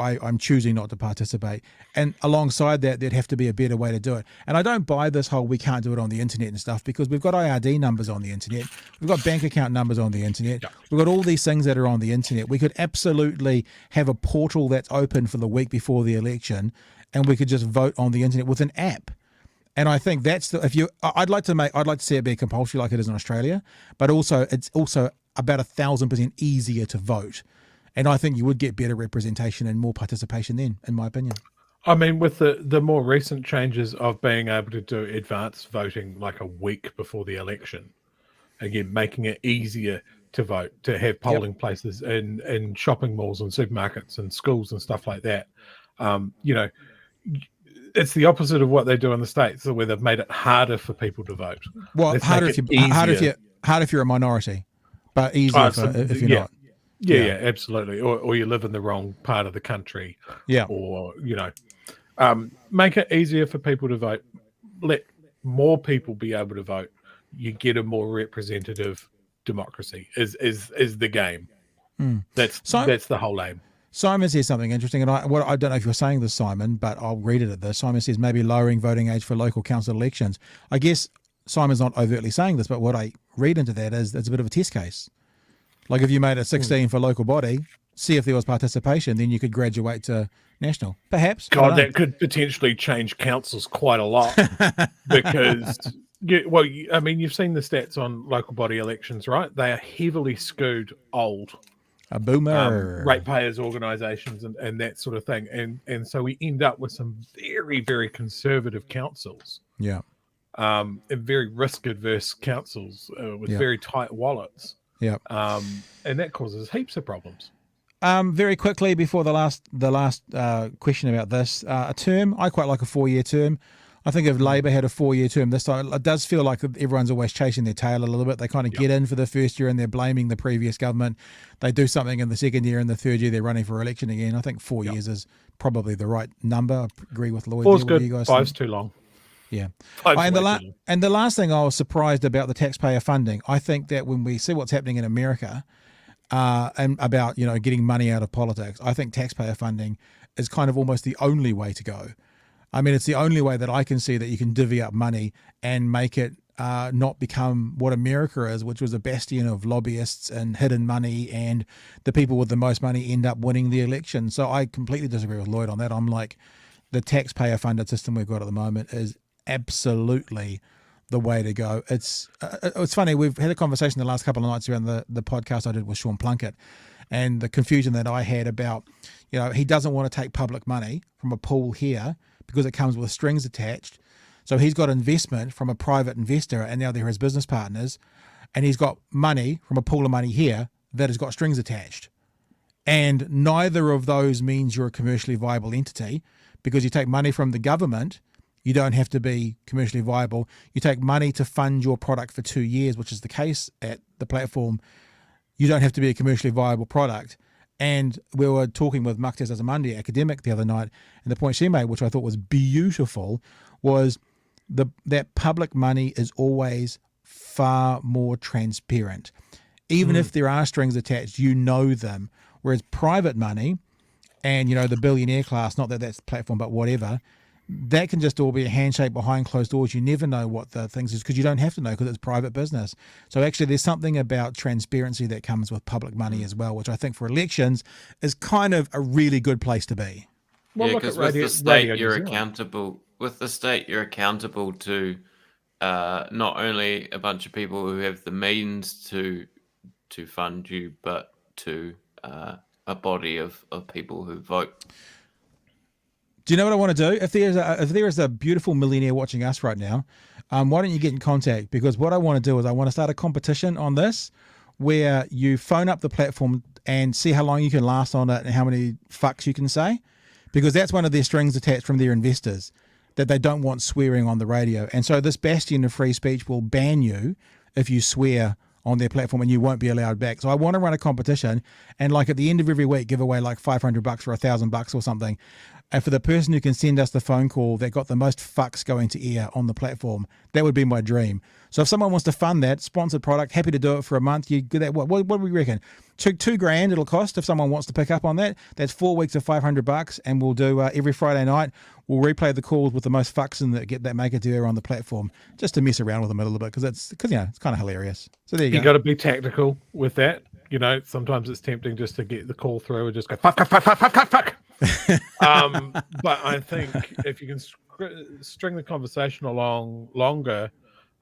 I'm choosing not to participate. And alongside that, there'd have to be a better way to do it. And I don't buy this whole we can't do it on the internet and stuff, because we've got IRD numbers on the internet, we've got bank account numbers on the internet, we've got all these things that are on the internet. We could absolutely have a portal that's open for the week before the election, and we could just vote on the internet with an app. And I think that's I'd like to see it be compulsory like it is in Australia, but also it's also about 1,000% easier to vote. And I think you would get better representation and more participation then, in my opinion. I mean, with the more recent changes of being able to do advanced voting like a week before the election, again, making it easier to vote, to have polling places in shopping malls and supermarkets and schools and stuff like that. You know, it's the opposite of what they do in the States, where they've made it harder for people to vote. Well, Let's harder make if it harder if you're a minority, but easier if you're not. Yeah, absolutely. Or you live in the wrong part of the country. Yeah. Or, make it easier for people to vote. Let more people be able to vote. You get a more representative democracy is the game. That's the whole aim. Simon says something interesting, and I don't know if you're saying this, Simon, but I'll read it at this. Simon says maybe lowering voting age for local council elections. I guess Simon's not overtly saying this, but what I read into that is it's a bit of a test case. Like if you made it 16 for local body, see if there was participation, then you could graduate to national. Perhaps. God, that could potentially change councils quite a lot because, you've seen the stats on local body elections, right? They are heavily skewed old. A boomer. Ratepayers organisations and that sort of thing. And so we end up with some very, very conservative councils. Yeah. And very risk-adverse councils with very tight wallets. Yeah. And that causes heaps of problems. Very quickly before the last question about this, a term. I quite like a 4-year term. I think if Labor had a 4-year term this time, it does feel like everyone's always chasing their tail a little bit. They kind of get in for the first year and they're blaming the previous government. They do something in the second year and the third year they're running for election again. I think 4 years is probably the right number. I agree with Lloyd. 4's good. 5's too long. Yeah. 5's And the last thing I was surprised about the taxpayer funding, I think that when we see what's happening in America and about, getting money out of politics, I think taxpayer funding is kind of almost the only way to go. I mean, it's the only way that I can see that you can divvy up money and make it not become what America is, which was a bastion of lobbyists and hidden money, and the people with the most money end up winning the election. So I completely disagree with Lloyd on that. I'm like, the taxpayer funded system we've got at the moment is absolutely the way to go. It's funny. We've had a conversation the last couple of nights around the podcast I did with Sean Plunkett, and the confusion that I had about, he doesn't want to take public money from a pool here because it comes with strings attached. So he's got investment from a private investor, and now they're his business partners, and he's got money from a pool of money here that has got strings attached. And neither of those means you're a commercially viable entity, because you take money from the government, you don't have to be commercially viable. You take money to fund your product for 2 years, which is the case at the platform. You don't have to be a commercially viable product. And we were talking with Maktes Azamundi, academic, the other night, and the point she made, which I thought was beautiful, was that public money is always far more transparent. Even if there are strings attached, you know them. Whereas private money and, the billionaire class, not that that's the platform, but whatever, that can just all be a handshake behind closed doors. You never know what the things is because you don't have to know because it's private business. So actually there's something about transparency that comes with public money as well, which I think for elections is kind of a really good place to be. Yeah, because with the state you're accountable. With the state you're accountable to not only a bunch of people who have the means to fund you, but to a body of people who vote. Do you know what I want to do? If there is a beautiful millionaire watching us right now, why don't you get in contact? Because what I want to do is I want to start a competition on this where you phone up the platform and see how long you can last on it and how many fucks you can say. Because that's one of their strings attached from their investors, that they don't want swearing on the radio. And so this bastion of free speech will ban you if you swear on their platform and you won't be allowed back. So I want to run a competition and like at the end of every week, give away like $500 or $1,000 or something. And for the person who can send us the phone call that got the most fucks going to air on the platform, that would be my dream. So if someone wants to fund that sponsored product, happy to do it for a month. You get that. What do we reckon? $2,000 it'll cost if someone wants to pick up on that. That's 4 weeks of $500, and we'll do every Friday night. We'll replay the calls with the most fucks and that make it to air on the platform, just to mess around with them a little bit because it's kind of hilarious. So there you go. You got to be tactical with that. Sometimes it's tempting just to get the call through and just go fuck. But I think if you can string the conversation along longer,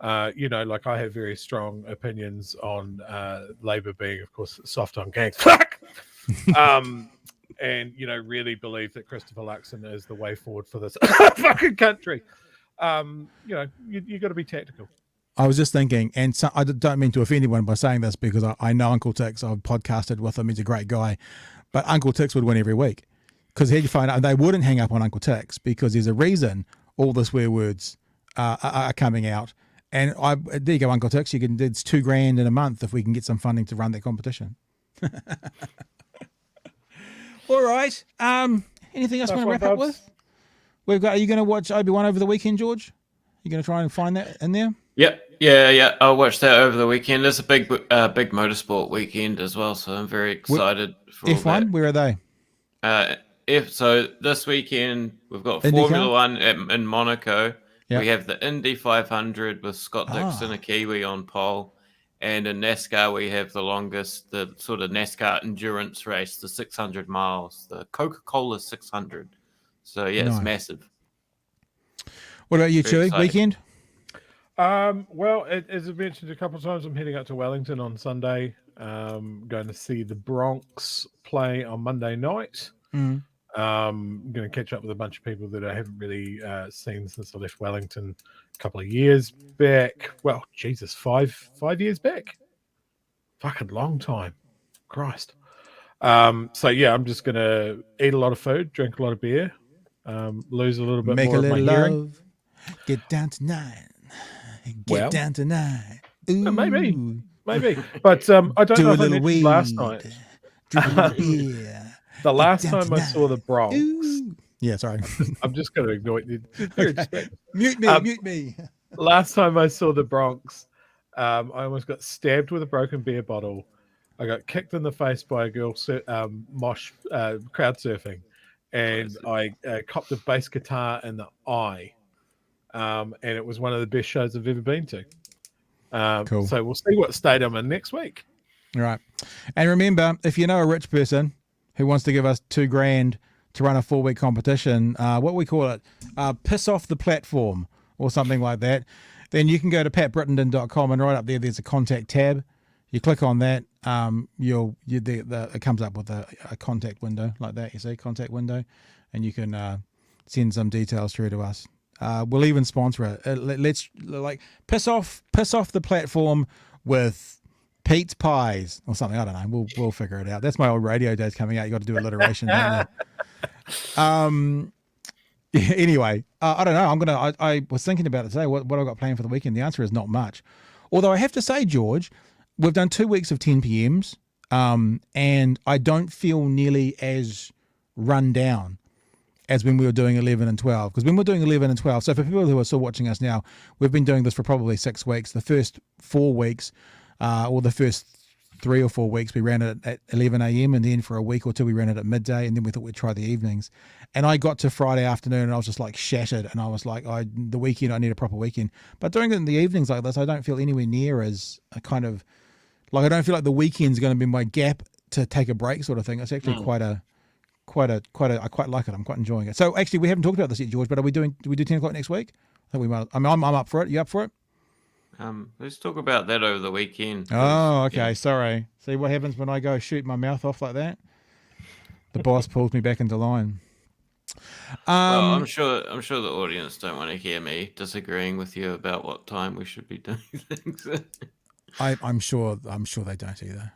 like I have very strong opinions on Labor being, of course, soft on gangs. And really believe that Christopher Luxon is the way forward for this fucking country. You got to be tactical. I was just thinking, and so, I don't mean to offend anyone by saying this because I know Uncle Tix. I've podcasted with him. He's a great guy, but Uncle Tix would win every week. because he'd find out they wouldn't hang up on Uncle Tix because there's a reason all the swear words are coming out. And there you go, Uncle Tix. It's $2,000 in a month if we can get some funding to run that competition. All right. Anything else you want to wrap up with? Are you going to watch Obi-Wan over the weekend, George? You going to try and find that in there? Yep. Yeah. I'll watch that over the weekend. It's a big motorsport weekend as well, so I'm very excited for F1. that. Where are they? So this weekend we've got IndyCar? Formula One in Monaco. Yep. We have the Indy 500 with Scott Dixon, a Kiwi, on pole. And in NASCAR, we have the sort of NASCAR endurance race, the 600 miles, the Coca-Cola 600. So, yeah, Nice. It's massive. What about you, Very Chewy? exciting. Weekend? Well, as I mentioned a couple of times, I'm heading up to Wellington on Sunday. Going to see the Bronx play on Monday night. Mm. I'm going to catch up with a bunch of people that I haven't really seen since I left Wellington a couple of years back. Well, Jesus, 5 years back. Fucking long time. Christ. So yeah, I'm just going to eat a lot of food, drink a lot of beer, lose a little bit Make more a of my little hearing. love. Get down tonight. Get down tonight. Ooh. Maybe. But I don't Do know a if I little mentioned last weed. night. Drink a little beer. The last Get down time I saw the Bronx. Ooh. Yeah, sorry. I'm just going to ignore it. Okay. Mute me. Last time I saw the Bronx, I almost got stabbed with a broken beer bottle. I got kicked in the face by a girl mosh crowd surfing, and I copped a bass guitar in the eye. And it was one of the best shows I've ever been to. Cool. So we'll see what state I'm in next week. All right. And remember, if you know a rich person who wants to give us $2,000 to run a 4-week competition, what we call it, piss off the platform or something like that, then you can go to patbrittenden.com, and right up there's a contact tab. You click on that, it comes up with a contact window like that. You see, contact window, and you can send some details through to us. We'll even sponsor it. Let's piss off the platform with Pete's Pies or something. I don't know. We'll figure it out. That's my old radio days coming out. You got to do alliteration, don't you? Anyway, I don't know. I was thinking about it today. What I've got planned for the weekend? The answer is not much. Although I have to say, George, we've done 2 weeks of 10 PMs, and I don't feel nearly as run down as when we were doing 11 and 12. Because when we're doing 11 and 12, so for people who are still watching us now, we've been doing this for probably 6 weeks. The first 4 weeks, or the first 3 or 4 weeks, we ran it at 11 a.m. and then for a week or two we ran it at midday, and then we thought we'd try the evenings. And I got to Friday afternoon and I was just like shattered, and I was like, the weekend, I need a proper weekend. But doing it in the evenings like this, I don't feel anywhere near as a kind of, like I don't feel like the weekend's going to be my gap to take a break sort of thing. It's actually I quite like it. I'm quite enjoying it. So actually, we haven't talked about this yet, George, but do we do 10 o'clock next week? I think we might. I'm up for it. You up for it? Let's talk about that over the weekend. Oh, okay. Yeah. Sorry. See what happens when I go shoot my mouth off like that? The boss pulls me back into line. Well, I'm sure the audience don't want to hear me disagreeing with you about what time we should be doing things. I'm sure they don't either.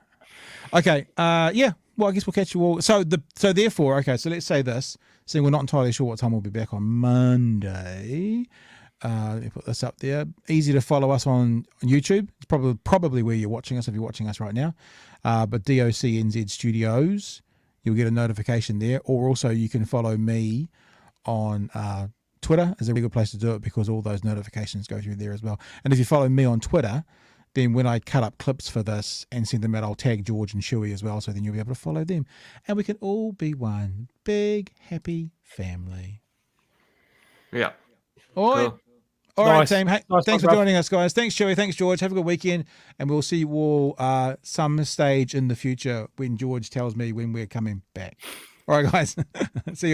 Okay. Yeah. Well, I guess we'll catch you all. So therefore, okay. So let's say this. See, we're not entirely sure what time we'll be back on Monday. Let me put this up there. Easy to follow us on YouTube. It's probably where you're watching us if you're watching us right now. But DOCNZ Studios, you'll get a notification there. Or also you can follow me on Twitter. Is a really good place to do it because all those notifications go through there as well. And if you follow me on Twitter, then when I cut up clips for this and send them out, I'll tag George and Shuey as well, so then you'll be able to follow them. And we can all be one big, happy family. Yeah. All right. Cool. All right, team. Hey, Nice thanks talk, for joining us, guys. Thanks, Shuey. Thanks, George. Have a good weekend. And we'll see you all some stage in the future when George tells me when we're coming back. All right, guys. See you.